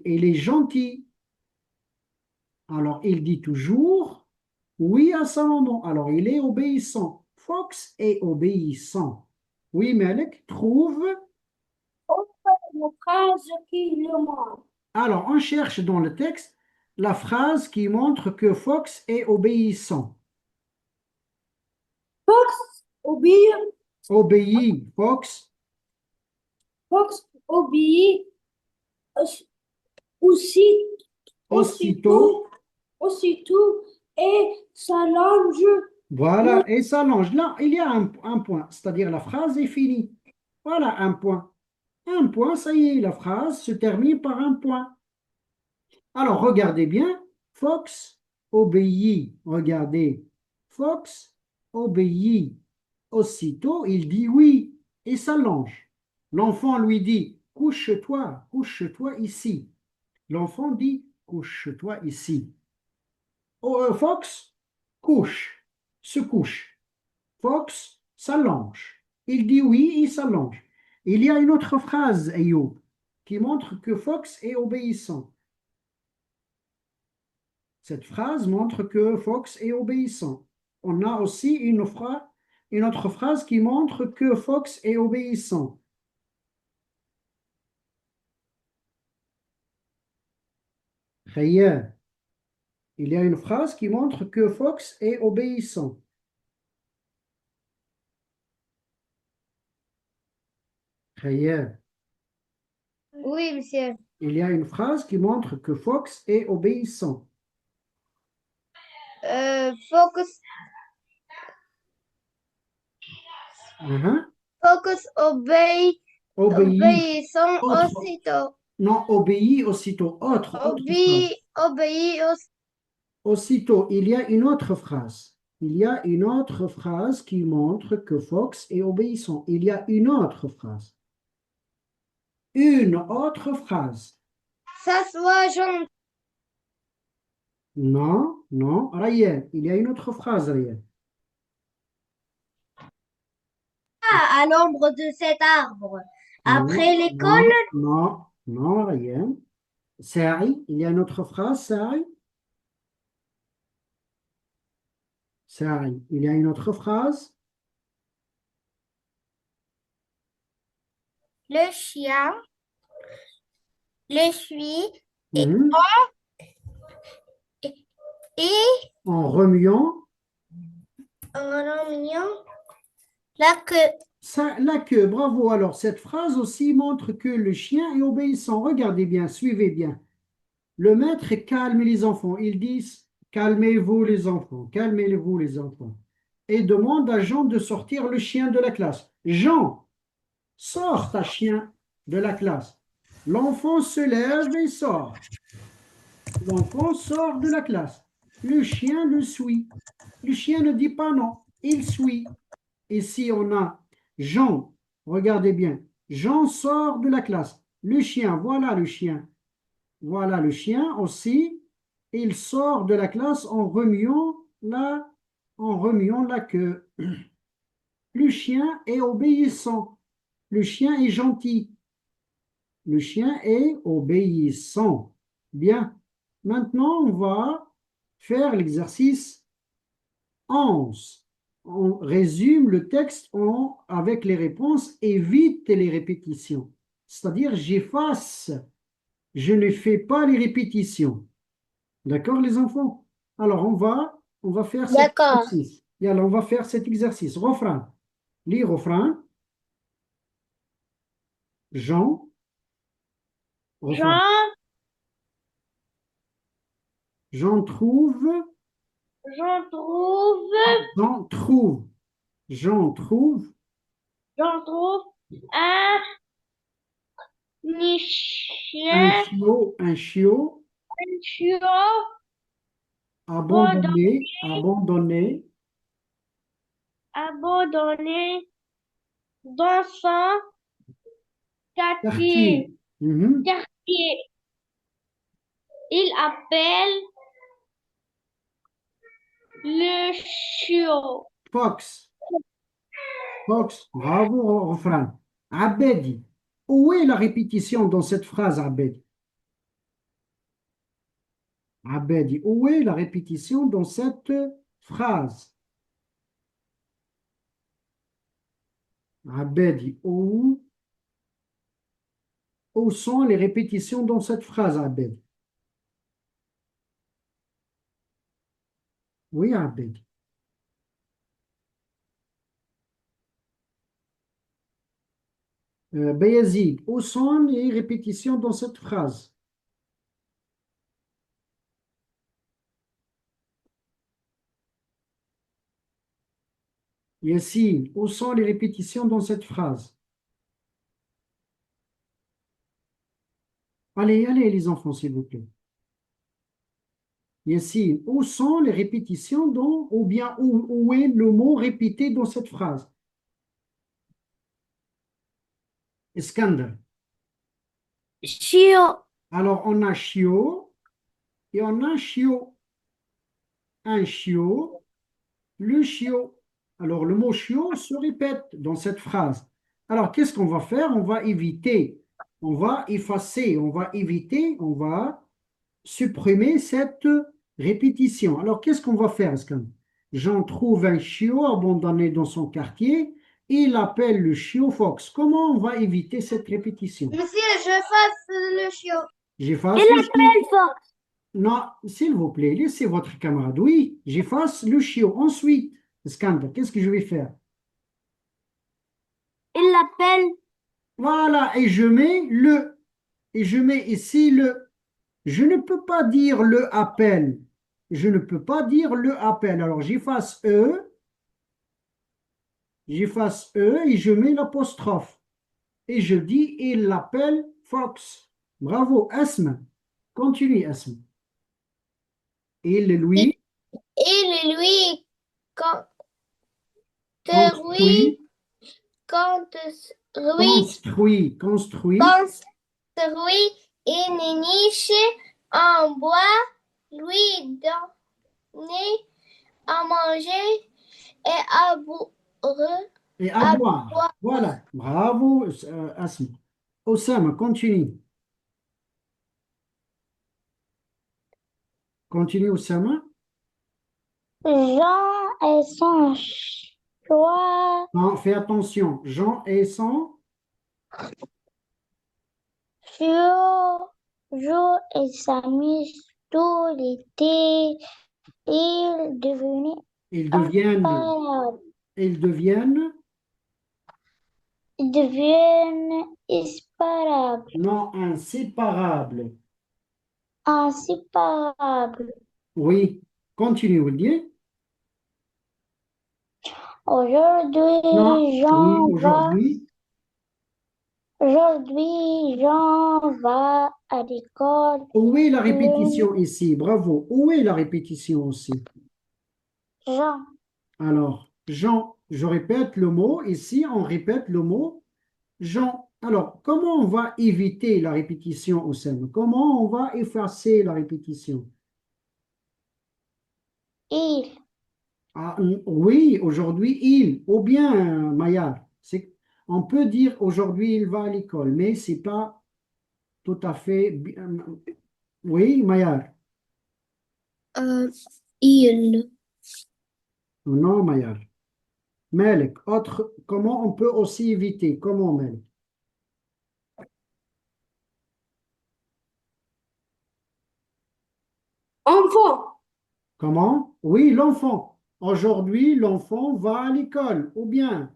il est gentil. Alors il dit toujours oui à sa maman. Alors il est obéissant. Fox est obéissant. Oui, Malik trouve. la phrase qui le montre. Alors on cherche dans le texte la phrase qui montre que Fox est obéissant. Fox obéit, Obéit, Fox, Fox obéit aussi, aussitôt. aussitôt, aussitôt et s'allonge. Voilà, et ça longe. Là, il y a un point, c'est-à-dire la phrase est finie. Voilà un point. Un point, ça y est, la phrase se termine par un point. Alors, regardez bien. Fox obéit. Regardez. Fox obéit. Aussitôt, il dit oui et s'allonge. L'enfant lui dit, couche-toi ici. L'enfant dit, couche-toi ici. Fox couche, se couche. Fox s'allonge. Il dit oui, il s'allonge. Il y a une autre phrase, Ayoub, qui montre que Fox est obéissant. Cette phrase montre que Fox est obéissant. On a aussi une autre phrase qui montre que Fox est obéissant. Khayr. Il y a une phrase qui montre que Fox est obéissant. Khayr. Oui, monsieur. Il y a une phrase qui montre que Fox est obéissant. Focus, Mhm. focus, Obéit. obéissant Autre. aussitôt. Non, obéit aussitôt. Autre phrase. Obéit aussitôt. Aussitôt, il y a une autre phrase. Il y a une autre phrase qui montre que Fox est obéissant. Il y a une autre phrase. Une autre phrase. S'assoit gentil Non, non, Ryan. Il y a une autre phrase, Ryan. à l'ombre de cet arbre. Non, Après non, l'école, non, non, Ryan. Saï, il y a une autre phrase, Saï. Saï, il y a une autre phrase. le chien le suit Mhm. et En remuant en remuant la queue. la queue. Bravo. Alors, cette phrase aussi montre que le chien est obéissant. Regardez bien, suivez bien. Le maître calme les enfants. Ils disent, calmez-vous les enfants, calmez-vous les enfants. Et demande à Jean de sortir le chien de la classe. Jean, sors ta chien de la classe. L'enfant se lève et sort. L'enfant sort de la classe. Le chien le suit. Le chien ne dit pas non, il suit. Ici, on a Jean, regardez bien, Jean sort de la classe. Le chien, voilà le chien. Voilà le chien aussi. Il sort de la classe en remuant la queue. Le chien est obéissant. Le chien est gentil. Le chien est obéissant. Bien. Maintenant, on va faire l'exercice 11. On résume le texte avec les réponses, évite les répétitions. C'est-à-dire, j'efface, je ne fais pas les répétitions. D'accord, les enfants? Alors, on va faire cet D'accord. exercice. Et alors, on va faire cet exercice. Refrain. Les refrains. Jean. Refrain. J'en, J'en trouve. j'en trouve, J'en trouve. J'en trouve j'en trouve un un chien, chiot, un chiot un chiot abandonné, abandonné, abandonné dans son quartier. quartier. Mhm. Quartier. Il appelle le chiot. Fox. Fox, bravo au refrain. Abedi. Où est la répétition dans cette phrase, Abedi? Abedi, où est la répétition dans cette phrase? Abedi, où sont les répétitions dans cette phrase, Abedi? Oui, Abedi. Bayazid, où sont les répétitions dans cette phrase? Yassine, où sont les répétitions dans cette phrase? Allez, allez, les enfants, s'il vous plaît. Yassine, où sont les répétitions ou bien où est le mot répété dans cette phrase? Iskander. Chiot. Alors, on a chiot et on a chiot. Un chiot, le chiot. Alors, le mot chiot se répète dans cette phrase. Alors, qu'est-ce qu'on va faire? On va éviter, on va effacer, on va éviter, on va supprimer cette répétition. Alors, qu'est-ce qu'on va faire, Scan? J'en trouve un chiot abandonné dans son quartier. Il appelle le chiot Fox. Comment on va éviter cette répétition? Monsieur, je fasse le chiot. J'efface Il le chiot. l'appelle Fox. Non, s'il vous plaît, laissez votre camarade. Oui, j'efface le chiot. Ensuite, Skander, qu'est-ce que je vais faire? Il l'appelle. Voilà, et je mets le. Et je mets ici le. Je ne peux pas dire le appel. Je ne peux pas dire le appel. Alors, j'efface E et je mets l'apostrophe. Et je dis, il l'appelle Fox. Bravo, Asma. Continue, Asma. Il lui Il lui construit, construit une niche en bois, lui donner à manger et à boire. et à boire. Voilà, bravo, Asma. Osama, continue. Continue, Osama. Jean et son choix. Non, fais attention. Jean et son. Joue et s'amuse tout l'été. Ils devenaient Ils deviennent. imparables. Ils deviennent. Ils deviennent inséparables. Non, inséparables. Inséparables. Oui, continue, William. Aujourd'hui, Non, oui, Jean va. aujourd'hui. Aujourd'hui, Jean va à l'école. Où est la répétition ici? Bravo. Où est la répétition aussi? Jean, Alors, Jean, je répète le mot. Ici, on répète le mot Jean. Alors, comment on va éviter la répétition au sein? Comment on va effacer la répétition? il, Ah, oui, aujourd'hui, il, ou bien, Maya, on peut dire aujourd'hui, il va à l'école, mais c'est pas tout à fait. Oui, Maya. Il. Non, Maya. Melek, autre, comment on peut aussi éviter? Comment, Melek? Enfant. Comment? Oui, l'enfant. Aujourd'hui, l'enfant va à l'école, ou bien.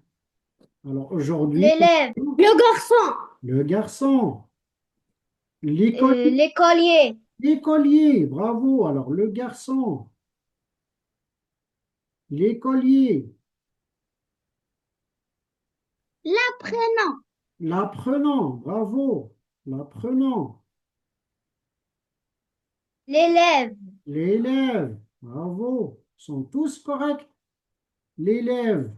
Alors, aujourd'hui, l'élève, Le garçon. le garçon, l'écolier, l'écolier, l'écolier, bravo. Alors, le garçon, l'écolier, l'apprenant, l'apprenant, bravo. L'apprenant, l'élève, l'élève, bravo. Ils sont tous corrects. L'élève.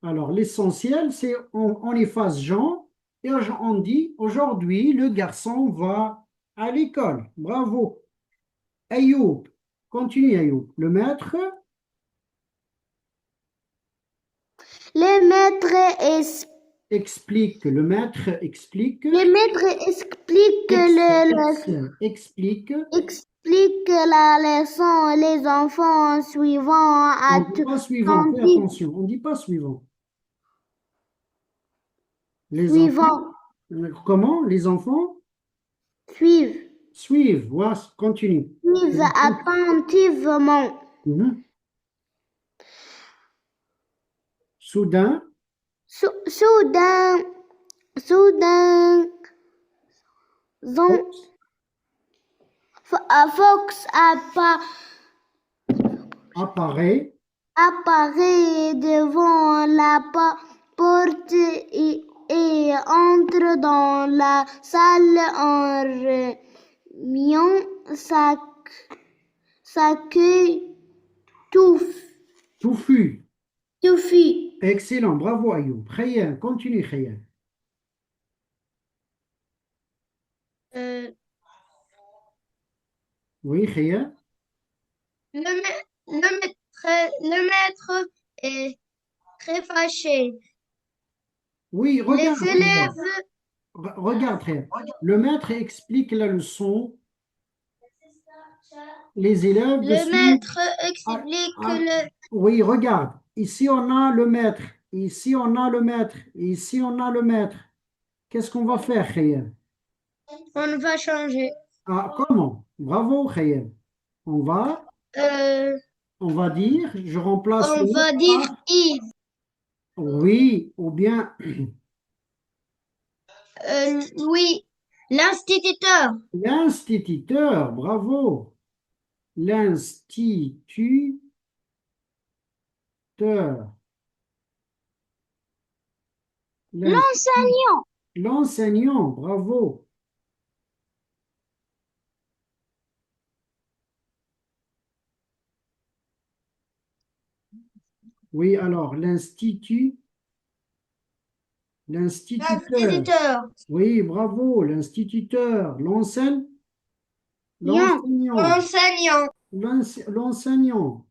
Alors, l'essentiel, c'est on efface Jean et on dit aujourd'hui, le garçon va à l'école. Bravo. Ayoub, continue Ayoub. Le maître, le maître explique. Le maître explique. le maître explique Explique. explique la leçon, les enfants suivant On ne dit pas suivant. Fais attentifs, attention. On ne dit pas suivant. Les enfants. suivant, Comment? Les enfants suivent, suivent. Voilà, continue. suivent attentivement. Mhm. Soudain, Soudain, soudain, Fox Fox apparaît. apparaît devant la porte et entre dans la salle en Mion, sa queue Touffu. touffue. Excellent, bravo Ayoub. Khayyan, continue Khayyan. Euh, Oui, Khayyan. le maître est très fâché. Oui, Les regarde, regarde. élèves, Regarde, Khayyan. Le maître explique la leçon. Les élèves le suivent. maître Ah, explique ah, le, oui, regarde. Ici, on a le maître. Ici, on a le maître. Ici, on a le maître. Qu'est-ce qu'on va faire, Khayyan? on va changer. Ah, comment? Bravo, Khayyan. On va, Euh, on va dire, je remplace on le va maître dire par Yves. oui, ou bien Oui, l'instituteur. l'instituteur. Bravo. L'instituteur. L'ins- L'enseignant. L'enseignant. Bravo. Oui, alors, l'instituteur. L'instituteur. Oui, bravo. L'instituteur. L'enseignant. Enseignant. L'enseignant.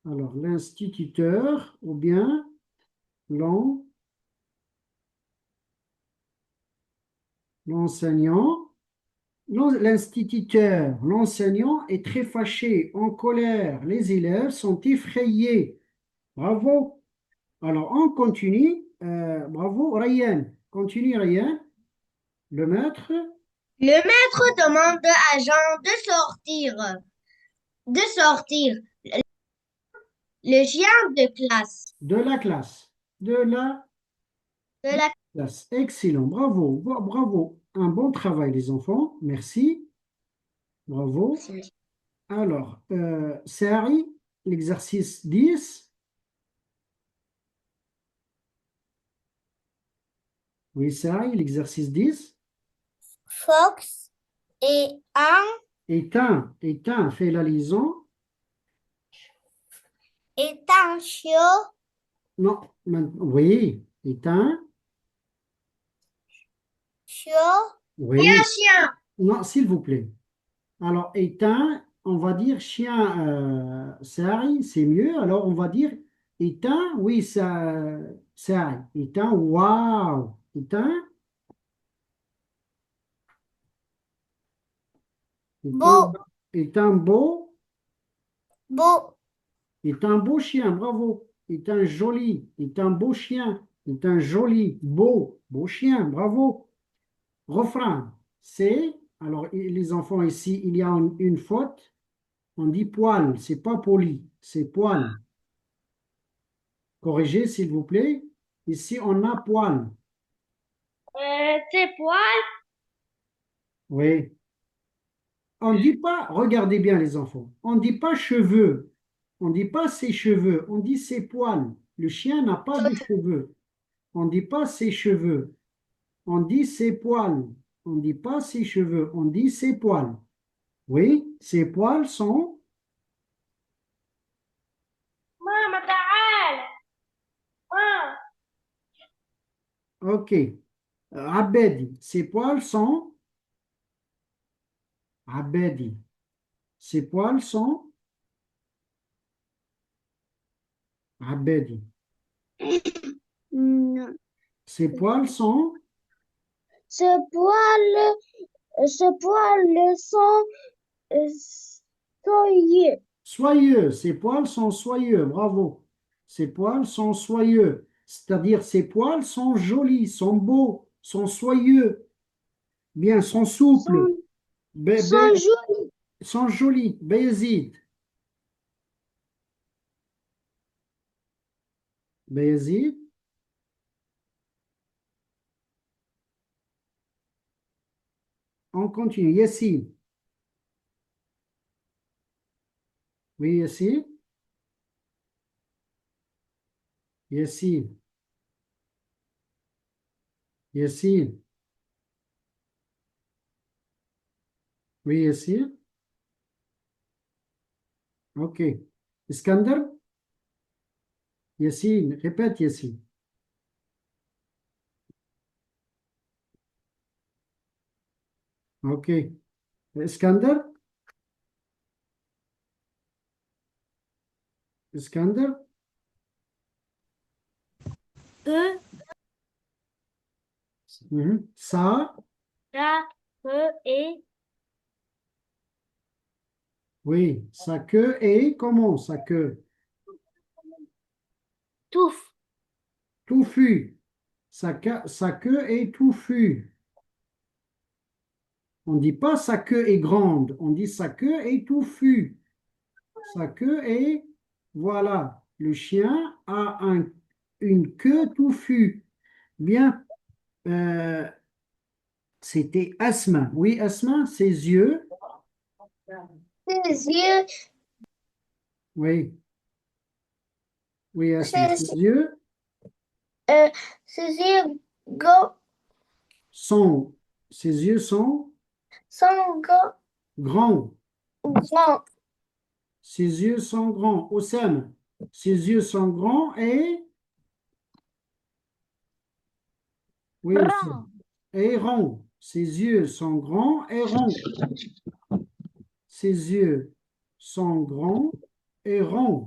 Alors, l'instituteur ou bien l'en- l'enseignant. L'instituteur, l'enseignant est très fâché, en colère. Les élèves sont effrayés. Bravo. Alors, on continue. Bravo, Ryan. Continue, Ryan. Le maître Le maître demande à Jean de sortir. De sortir. Le chien de classe. de la classe. De la De la classe. Excellent. Bravo. Bravo. Un bon travail, les enfants. Merci. Bravo. classe. Alors, c'est Harry, l'exercice 10. Oui, c'est Harry, l'exercice 10. Fox et un Éteint, fait la liaison. est un chiot. Non, oui, éteint, Chiot. Un oui. chien. Non, s'il vous plaît. Alors, éteint, on va dire chien, Sari, c'est mieux. Alors, on va dire éteint, oui, ça, Sari. Éteint, waouh. Éteint, Beau. éteint beau, Beau. éteint beau chien, bravo. Éteint joli, éteint beau chien, éteint joli, beau chien, bravo. Refrain, c'est, alors les enfants ici, il y a une faute. On dit poil, c'est pas poli, c'est poil. Corrigez, s'il vous plaît. Ici, on a poil. C'est poil. Oui. On ne dit pas, regardez bien les enfants, on ne dit pas cheveux. On ne dit pas ses cheveux, on dit ses poils. Le chien n'a pas de cheveux. On ne dit pas ses cheveux, on dit ses poils. On ne dit pas ses cheveux, on dit ses poils. Oui, ses poils sont, ماما تعال. ok. Abedi, ses poils sont, Abedi. Ses poils sont, Abedi. Non. Ses poils sont, Ces poils sont soyeux. soyeux, ses poils sont soyeux, bravo. Ses poils sont soyeux, c'est-à-dire ses poils sont jolis, sont beaux, sont soyeux, bien, sont souples, Sont, be- sont be- jolis. sont jolis. Bayezid, Bayezid, on continue. Yassine, oui, Yassine, Yassine, Yassine. Oui, Yassine. Ok. Iskander? Yassine. Répète, Yassine. Ok. Iskander? Iskander? E, Mhm. Ça? ra, re, et, Oui. Sa queue est comment? Sa queue? touffe. Touffu. Sa queue est touffue. On ne dit pas sa queue est grande, on dit sa queue est touffue. Sa queue est, voilà, le chien a une queue touffue. Bien, euh, c'était Asma. Oui, Asma, ses yeux. Ses yeux, Oui, oui, Asma, ses ses, yeux euh, ses yeux go- sont, ses yeux sont sont grands. grands. Ses yeux sont grands. Oussam, ses yeux sont grands et, oui, Oussam, et ronds. Ses yeux sont grands et ronds. Ses yeux sont grands et ronds.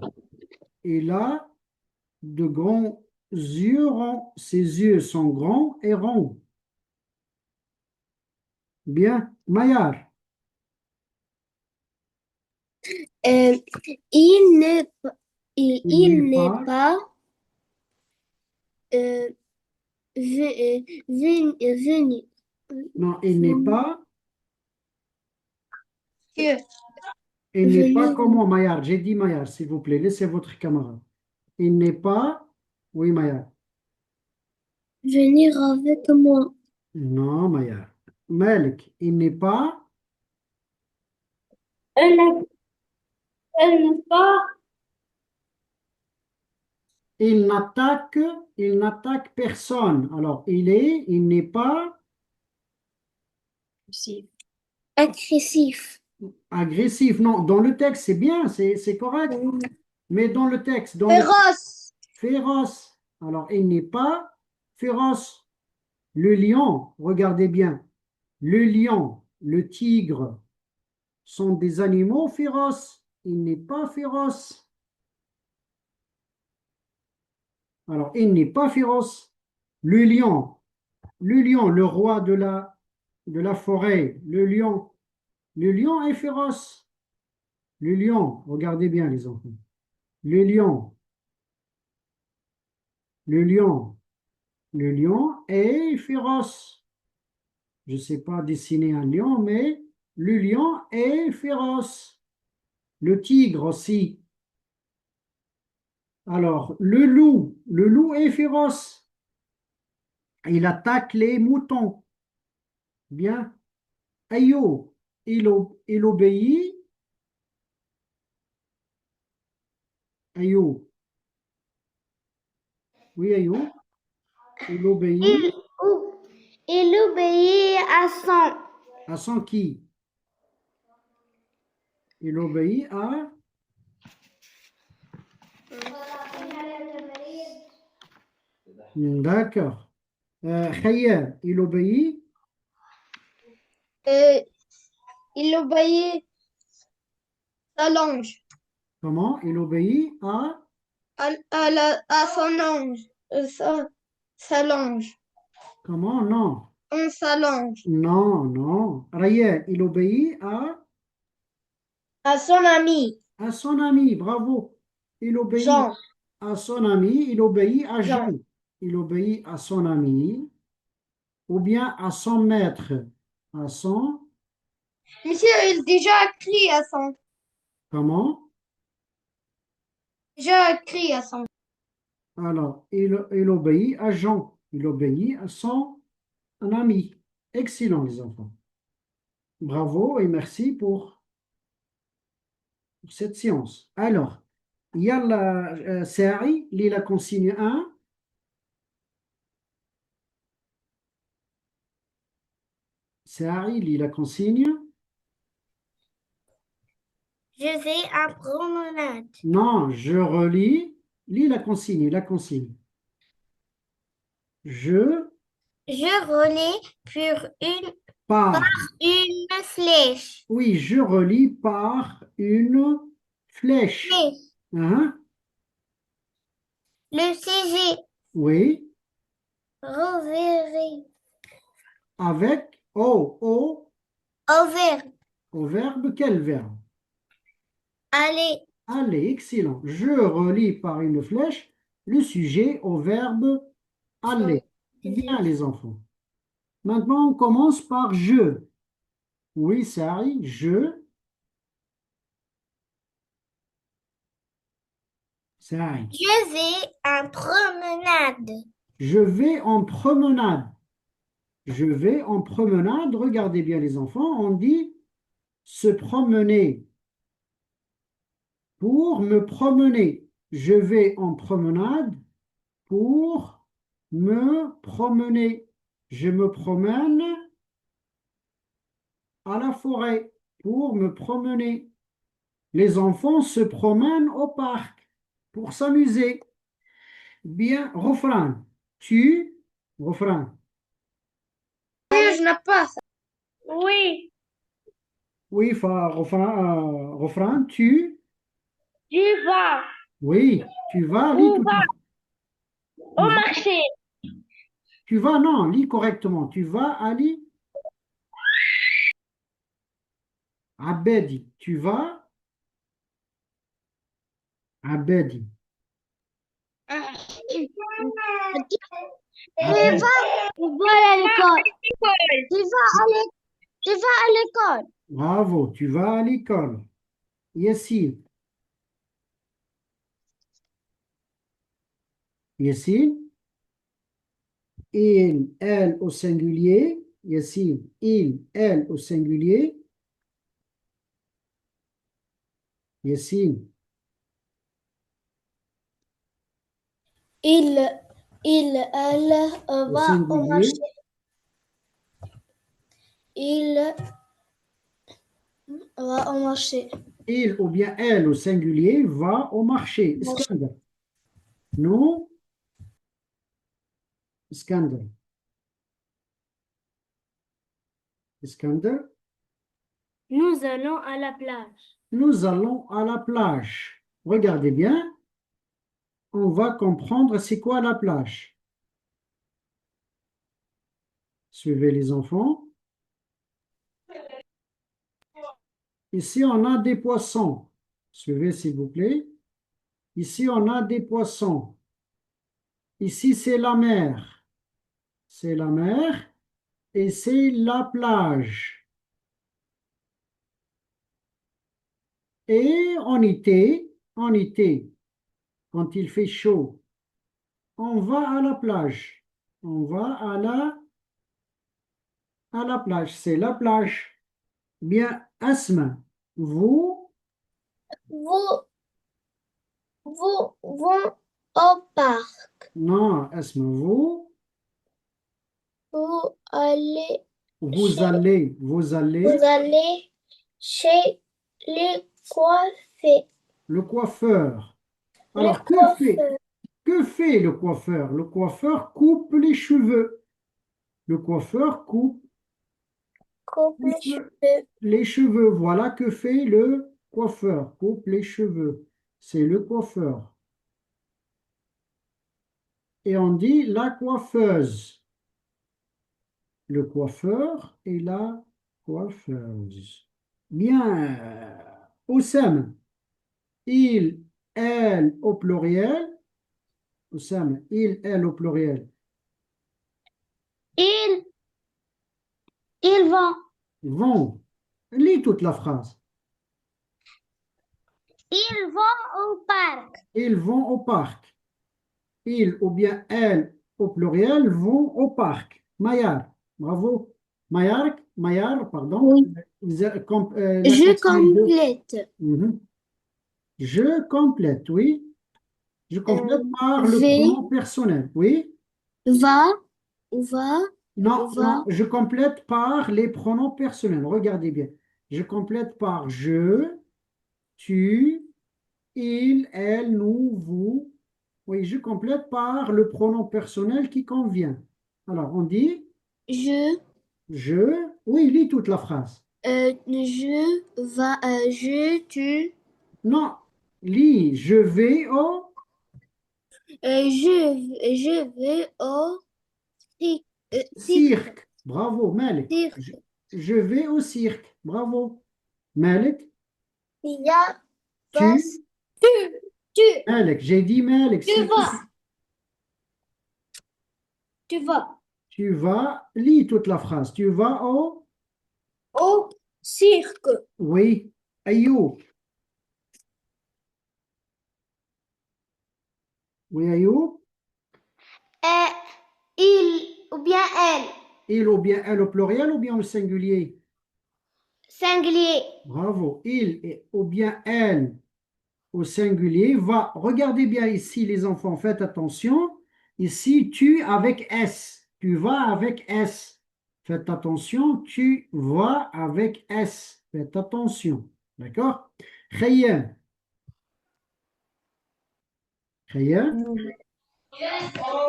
Il a de grands yeux ronds. Ses yeux sont grands et ronds. Bien. Maillard. Euh, il n'est pas, Il n'est il n'est pas. pas euh, venu. Non, il n'est pas. Dieu. Il n'est pas Venir, comment, Maillard? J'ai dit Maillard, s'il vous plaît. Laissez votre camarade. Il n'est pas. Oui, Maillard. venir avec moi. Non, Maillard. Malik. Il n'est pas. Elle n'est elle n'est pas Il n'attaque. Il n'attaque personne. Alors, il n'est pas Agressif. agressif. Non, dans le texte, c'est bien, c'est correct. Mais dans le texte, dans le Féroce. féroce. Alors, il n'est pas féroce. Le lion, regardez bien, le lion, le tigre sont des animaux féroces. Il n'est pas féroce. Alors, il n'est pas féroce. Le lion, le roi de la forêt, le lion est féroce. Le lion, regardez bien les enfants. Le lion, le lion, le lion est féroce. Je ne sais pas dessiner un lion, mais le lion est féroce. Le tigre aussi. Alors, le loup est féroce. Il attaque les moutons. Bien. Ayo, il obéit. Ayo. Oui, Ayo. Il obéit Il, il obéit à son. à son qui? Il obéit à. D'accord. Khayyar, il obéit. Euh, il obéit à l'ange. Comment? Il obéit à. À son ange. Sa lange. Comment? Non. On s'allonge. Non, non. Rayyan, il obéit À son ami. à son ami. Bravo. Il obéit Jean. à son ami. Il obéit à Jean. Jean. Il obéit à son ami ou bien à son maître. À son. Monsieur, il déjà écrit à son. Comment? Déjà écrit à son. Alors, il obéit à Jean. Il obéit à son ami. Excellent, les enfants. Bravo et merci pour cette science. Alors, يلا ساعي للا consigne 1. Saïd, lis la consigne. Je vais en promenade. Non, je relis. Lis la consigne, la consigne. Je Je relais pour pars. une flèche. Oui, je relis par une flèche. Flèche. Hein? Le CG. Oui, Reverrai. avec Over. au verbe, quel verbe? Aller. Aller, excellent. Je relis par une flèche le sujet au verbe aller. Bien, les enfants. Maintenant, on commence par je. Oui, ça arrive. Ça arrive. Je vais en promenade. Je vais en promenade. Je vais en promenade. Regardez bien, les enfants. On dit se promener. Pour me promener. Je vais en promenade pour me promener. Je me promène à la forêt pour me promener. Les enfants se promènent au parc pour s'amuser. Bien, refrain. Refrain. Je n'ai pas. Oui. Oui, refrain. Tu vas Oui, tu vas, lis où tout va au tu vas, marché. non, lis correctement. Tu vas, Ali, Abedi. Tu vas, Abedi. Abedi. Tu vas à l'école. Tu vas à l'école. Bravo, tu vas à l'école. Yassine. Yassine. Il, elle au singulier. Yassine. Il, elle au singulier. Yassine. Il, elle Au va au singulier. marché. Il va au marché. Il ou bien elle au singulier va au marché. Iskandar. Non, Iskandar. Iskandar. Nous allons à la plage. Nous allons à la plage. Regardez bien, on va comprendre c'est quoi la plage. Suivez les enfants. Ici, on a des poissons. Suivez s'il vous plaît. Ici, on a des poissons. Ici, c'est la mer. C'est la mer et c'est la plage. Et en été, quand il fait chaud, on va à la plage. On va à la plage. C'est la plage. Bien, Asma, vous, Vous, vous vont au parc. non, Asma, Vous allez vous Vous allez, allez chez le coiffeur. le coiffeur. Le Alors, coiffeur que fait le coiffeur? Le coiffeur coupe les cheveux. Le coiffeur coupe coupe les cheveux. les cheveux. Voilà que fait le coiffeur. Coupe les cheveux. C'est le coiffeur. Et on dit la coiffeuse. Le coiffeur et la coiffeuse. Bien, Oussam, il, elle au pluriel. Oussam, il, elle au pluriel. Ils, ils vont. Vont. Lis toute la phrase. Ils vont au parc. Ils vont au parc. Ils ou bien elles au pluriel vont au parc. Mayar, bravo. Mayar, pardon. Oui. La Je consonne de- complète. Mhm. Je complète, oui. Je complète par le V pronom personnel, oui. va Non, Va. non, je complète par les pronoms personnels. Regardez bien. Je complète par je, tu, il, elle, nous, vous. Oui, je complète par le pronom personnel qui convient. Alors, on dit Je. je. Oui, lis toute la phrase. Je. Va. Je. Tu. Non, lis. Je vais au Je vais au cirque. cirque. Bravo, Malik. Cirque. Je vais au cirque. Bravo. Malik, Il y a tu. tu, tu, Malik, j'ai dit Malik. tu vas, tu vas Tu vas, lis toute la phrase. Tu vas au, au cirque. oui, Ayoub. Oui, Ayoub. Il ou bien elle. Il ou bien elle au pluriel ou bien au singulier. Singulier. Bravo. Il ou bien elle au singulier va. Regardez bien ici, les enfants, faites attention. Ici, tu avec S. Tu vas avec S. Faites attention, tu vas avec S. Faites attention. D'accord? Khayyam. Khayyam.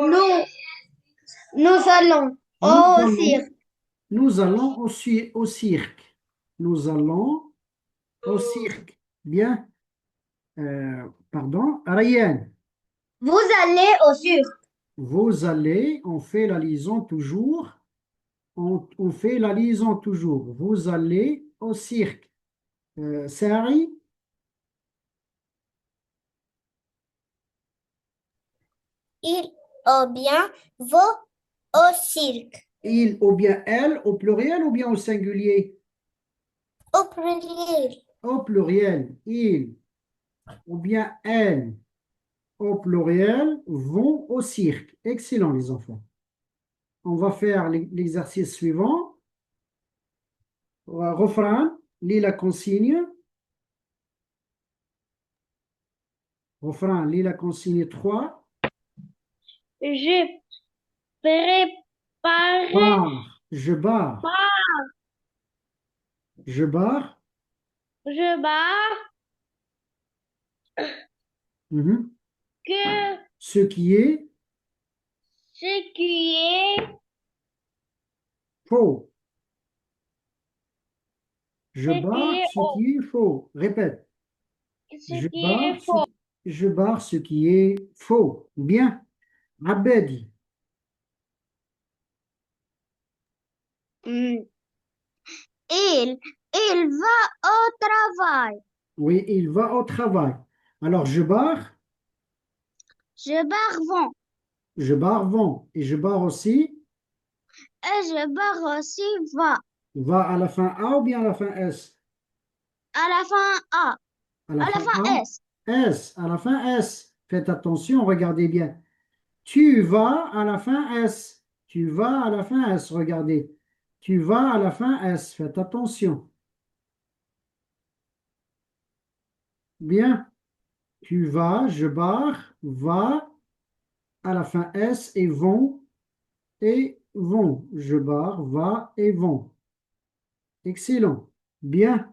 Nous, nous allons Nous au allons, cirque. nous allons au cirque. Nous allons au cirque. Bien. Pardon. Ryan. Vous allez au cirque. Vous allez, on fait la liaison toujours. On fait la liaison toujours. Vous allez au cirque. Sari, Il ou bien va au cirque. il ou bien elle au pluriel ou bien au singulier? Au pluriel. Au pluriel, il ou bien elle au pluriel vont au cirque. Excellent, les enfants. On va faire l'exercice suivant. Refrain, lis la consigne. Refrain, lis la consigne 3. Je préparais Barre, je barre. Je barre. je barre Mhm. que Ce qui est ce qui est faux. Je ce qui barre est ce qui est faux. Répète. ce Je qui barre est ce, faux. je barre ce qui est faux. Bien. Abedi. Hmm. Il va au travail. Oui, il va au travail. Alors, je barre. Je barre vont. Je barre vont. Et je barre aussi. Et je barre aussi va. Va à la fin A ou bien à la fin S? À la fin A. À la À la fin fin A. S. S. À la fin S. Faites attention, regardez bien. Tu vas à la fin S. Tu vas à la fin S. Regardez. Tu vas à la fin S. Faites attention. Bien. Tu vas, je barre, va à la fin S et vont et vont. Je barre, va et vont. Excellent. Bien.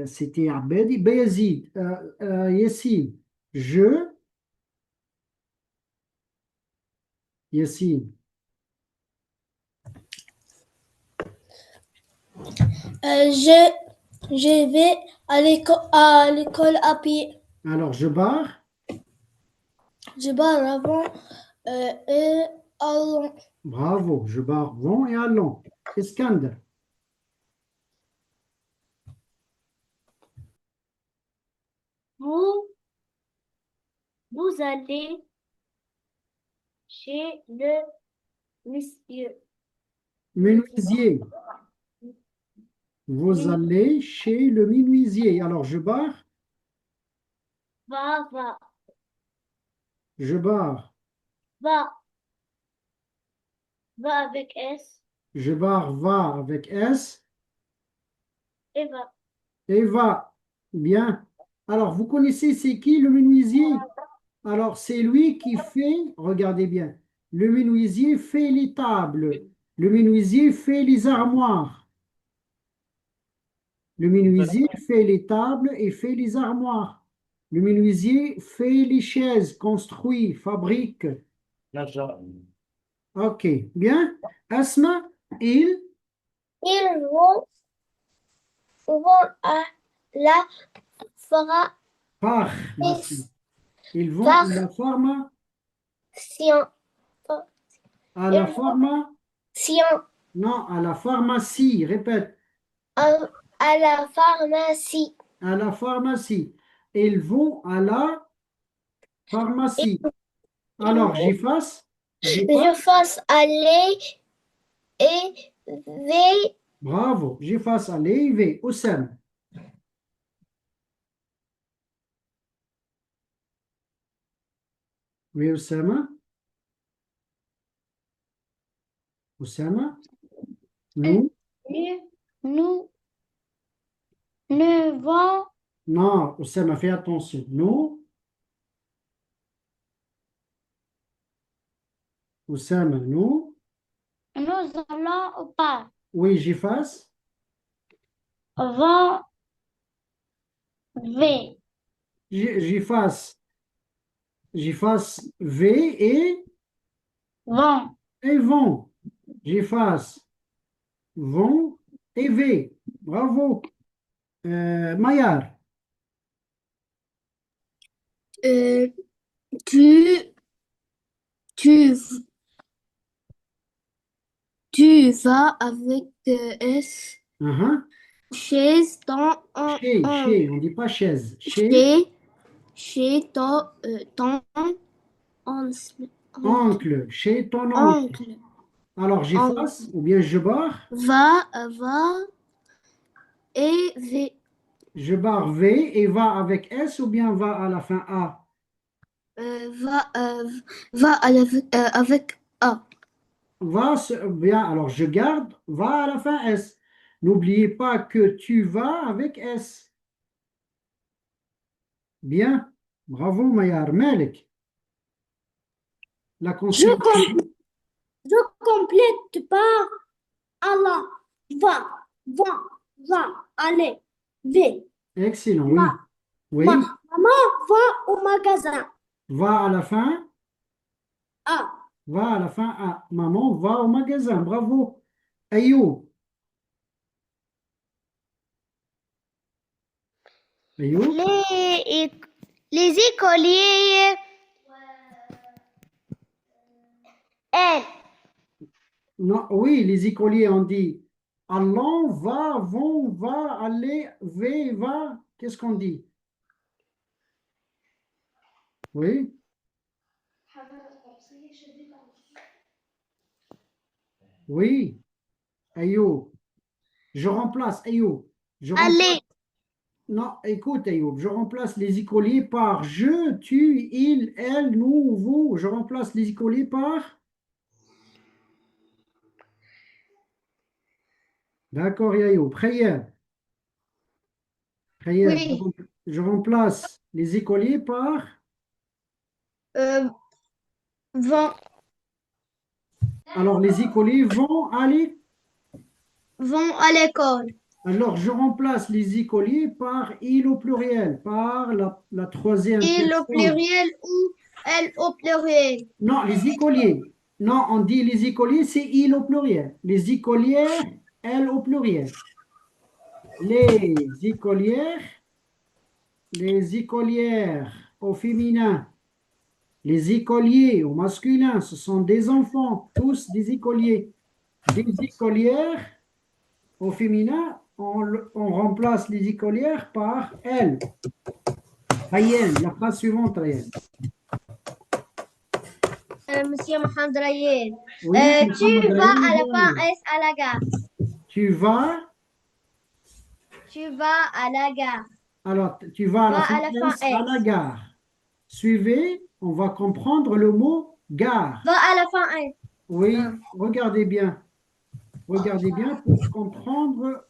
C'était Abed Bayazid. Yassine. Je. Yassine. Je vais à l'école à pied. Alors, je barre. Je barre avant et allons. Bravo. Je barre, vont et allons. Iskander. Vous, vous allez chez le monsieur. Menuisier. Vous allez chez le menuisier. Alors, je barre. Va, Je barre. va, va avec S Je barre, va avec S. et va. Et va. Bien. Alors, vous connaissez, c'est qui le menuisier? Alors, c'est lui qui fait, regardez bien, le menuisier fait les tables. Le menuisier fait les armoires. Le menuisier fait les tables et fait les armoires. Le menuisier fait les chaises, construit, fabrique. Ok, bien. Asma, il Ils vont à la pharmacie. Ils vont à la pharmacie. à la Ils vont non, à la pharmacie. Répète, à la pharmacie. à la pharmacie. Ils vont à la pharmacie. Alors, Je fasse aller et V. bravo, j'efface aller, V, Oussama. Oui, Oussama, Oussama, nous, Nous ne vont, non, Oussama, fais attention. Oussama, nous, nous allons au parc. oui, j'efface, Vont, V. j'efface, j'efface V Vont. et vont. J'efface vont et V. Bravo. Mayar, Euh, tu, tu, tu vas avec S. uh-huh. Chaise dans Chez, on ne dit pas chaise. chez ton Chez ton oncle. oncle. Alors j'efface ou bien je barre. Va et V. Je barre V et va avec S ou bien va à la fin A. Va avec A. Bien, alors je garde, va à la fin S. N'oubliez pas que tu vas avec S. Bien, bravo Mayar. Malik, la Je, consonne. je complète par Allah. Va, aller. V. Excellent, oui. Ma, Oui, maman va au magasin. va à la fin. A. Va à la fin A. Maman va au magasin. Bravo. Ayoub. Ayoub. Les écoliers, elles. Non, oui, les écoliers ont dit allons, va, vont, va, aller, va. Qu'est-ce qu'on dit? Oui, oui. Ayoub. Je remplace Ayoub. Je remplace. Aller. Non, écoute Ayoub. Je remplace les écoliers par je, tu, il, elle, nous, vous. Je remplace les écoliers par. D'accord, Ayoub. Prière. Prière. Oui. Je remplace les écoliers par. Vont, Alors, les écoliers vont aller. vont à l'école. Alors, je remplace les écoliers par il au pluriel, par la troisième Il au personne. pluriel ou elle au pluriel. Non, les écoliers. Non, on dit les écoliers, c'est il au pluriel. Les écolières, elles au pluriel. Les écolières, les écolières au féminin. Les écoliers au masculin, ce sont des enfants, tous des écoliers. Des écolières au féminin, on remplace les écolières par elles. Ryan, la phrase suivante, Ryan. Monsieur Mohamed Rayed. Oui, Tu Mohamed vas Ryan, à la fin voilà. S à la gare. Tu vas, Tu vas à la gare. alors tu vas à la Va fin à la fin S à la S. gare. Suivez, on va comprendre le mot gare. Va à la fin S. Oui, Ah. regardez bien. Regardez bien pour comprendre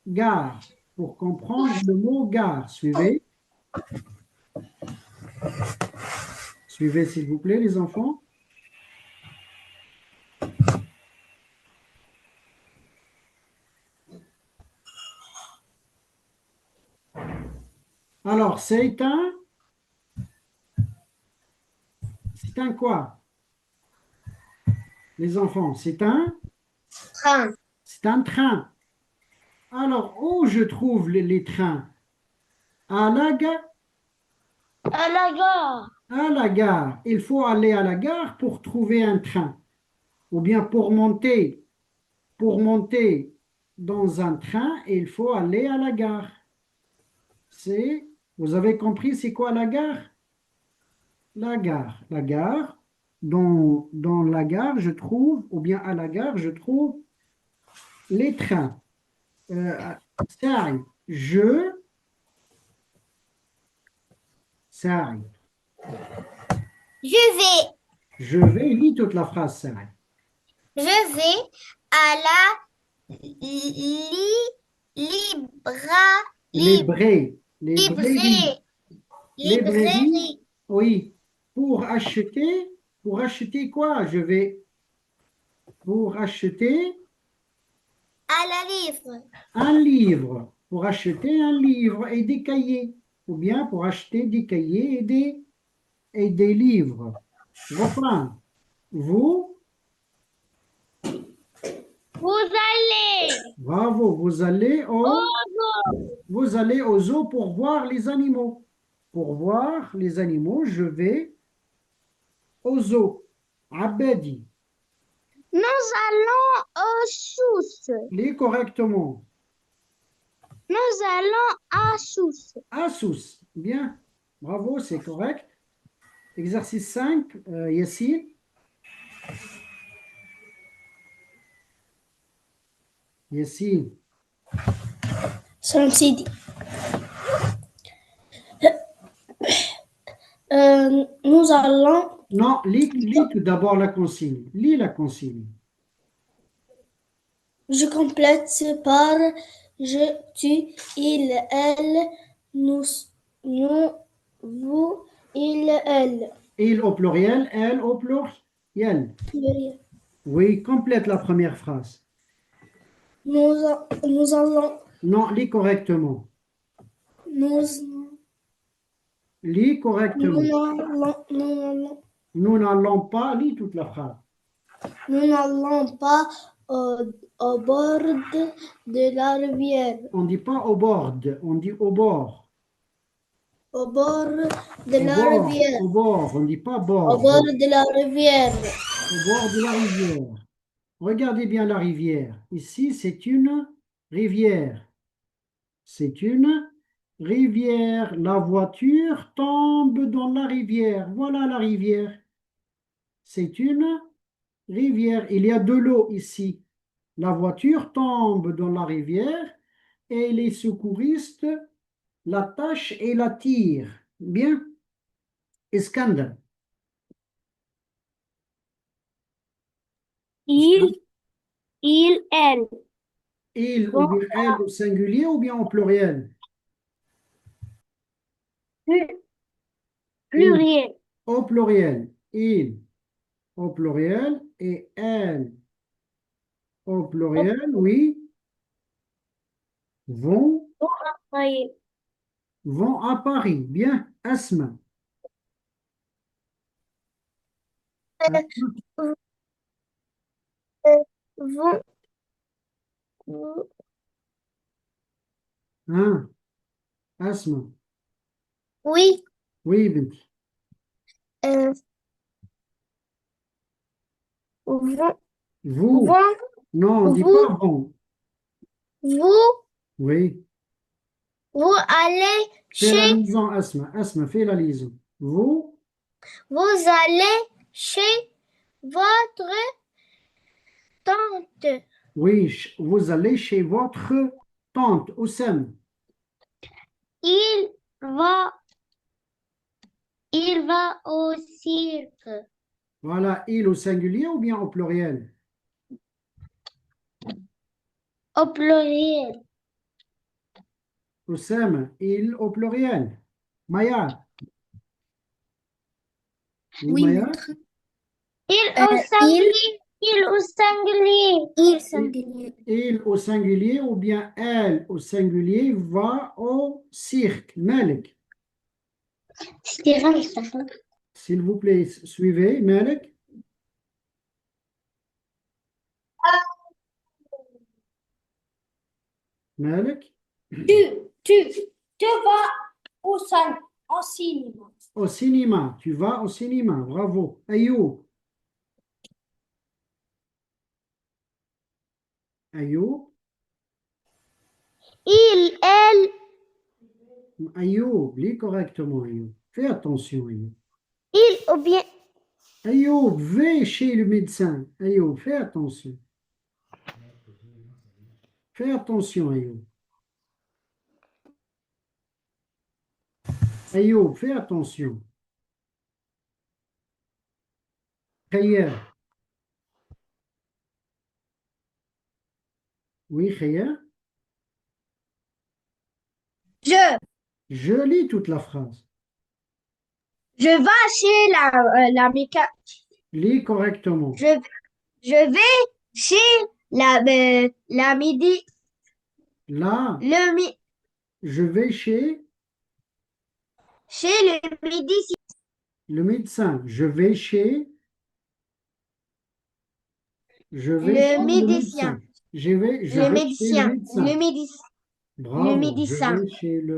gare. Pour comprendre le mot gare. Suivez. Suivez, s'il vous plaît, les enfants. Alors, c'est un quoi, les enfants? Train. C'est un train. Alors, où je trouve les trains? À la gare. À la gare. À la gare. Il faut aller à la gare pour trouver un train. Ou bien pour monter dans un train, il faut aller à la gare. Vous avez compris, c'est quoi la gare? La gare. La gare. Dans la gare, je trouve, ou bien à la gare, je trouve les trains. ساعي. ساعي. Je vais. Je vais, lis toute la phrase, ساعي. Je vais à la libra, Les lib- brés. Les brévis. librairie. Les brévis, Librairie. oui. Pour acheter quoi? Je vais pour acheter À la livre. un livre. Pour acheter un livre et des cahiers. Ou bien pour acheter des cahiers et des livres. Refrain. Vous, Vous allez bravo, au zoo. vous allez au zoo pour voir les animaux. Pour voir les animaux, je vais au zoo. Abedi. Nous allons au Sousse. Lis correctement. Nous allons à Sousse. Asus. Bien. Bravo, c'est correct. Exercice 5, Yassine. Yassine. Salam Sidi. Nous allons. Non, lis tout d'abord la consigne. Lis la consigne. Je complète par je, tu, il, elle, nous, vous, il, elle. Il au pluriel, elle au pluriel. Pluriel. Oui, complète la première phrase. Nous allons. Non, lis correctement. Nous, Lis nous correctement. n'allons. Nous n'allons pas, lis toute la phrase. Nous n'allons pas au bord de la rivière. On ne dit pas au bord, on dit au bord. Au bord de Au la bord, rivière. au bord, on ne dit pas Au bord. bord de la rivière. Au bord de la rivière. Regardez bien la rivière. Ici, c'est une rivière. C'est une rivière. La voiture tombe dans la rivière. Voilà la rivière. C'est une rivière. Il y a de l'eau ici. La voiture tombe dans la rivière et les secouristes l'attachent et la tirent. Bien. Iskander. Il, elle. Il ou Vont bien elle au singulier ou bien au pluriel? Il pluriel. au pluriel. Il au pluriel et elle au pluriel, oui, vont, Voyez. vont à Paris. Bien, Asma. Vont. Hein, Asma. Oui. Oui, Binti. Euh, vont. Vous. Vont. Non, on ne dit Vous. pas vont. Vous. Oui. Vous allez Fais la chez. liaison, Asma. Asma, fais la liaison. Vous, Vous allez chez votre tante. oui, vous allez chez votre tante, Oussem. Il va, il va au cirque. Voilà, il au singulier ou bien au pluriel? Au pluriel. Oussem, il au pluriel. Maya. Oui, Oui, Maya. maître. Il Euh, au il, singulier. Il au singulier. Il singulier. Il au singulier ou bien elle au singulier va au cirque. Malik, s'il vous plaît, suivez. Malik. Malik. Tu vas au cinéma. Au cinéma. Tu vas au cinéma. Bravo. Ayoub. Ayoub. Il, elle, Ayoub. Lis correctement, Ayoub. Fais attention, Ayoub. il ou bien Ayoub, vais chez le médecin. Ayoub, fais attention. Fais attention, Ayoub. Ayoub, fais attention. Khayr. Oui, Khayr. Je, Je lis toute la phrase. je vais chez la mécanique. Lis correctement. Je vais chez la midi, Là, le mi- je vais chez chez le midi, le médecin. Je vais chez le le médecin, médecin. Je vais chez le le médecin. médecin, le Bravo. Je médecin. vais chez le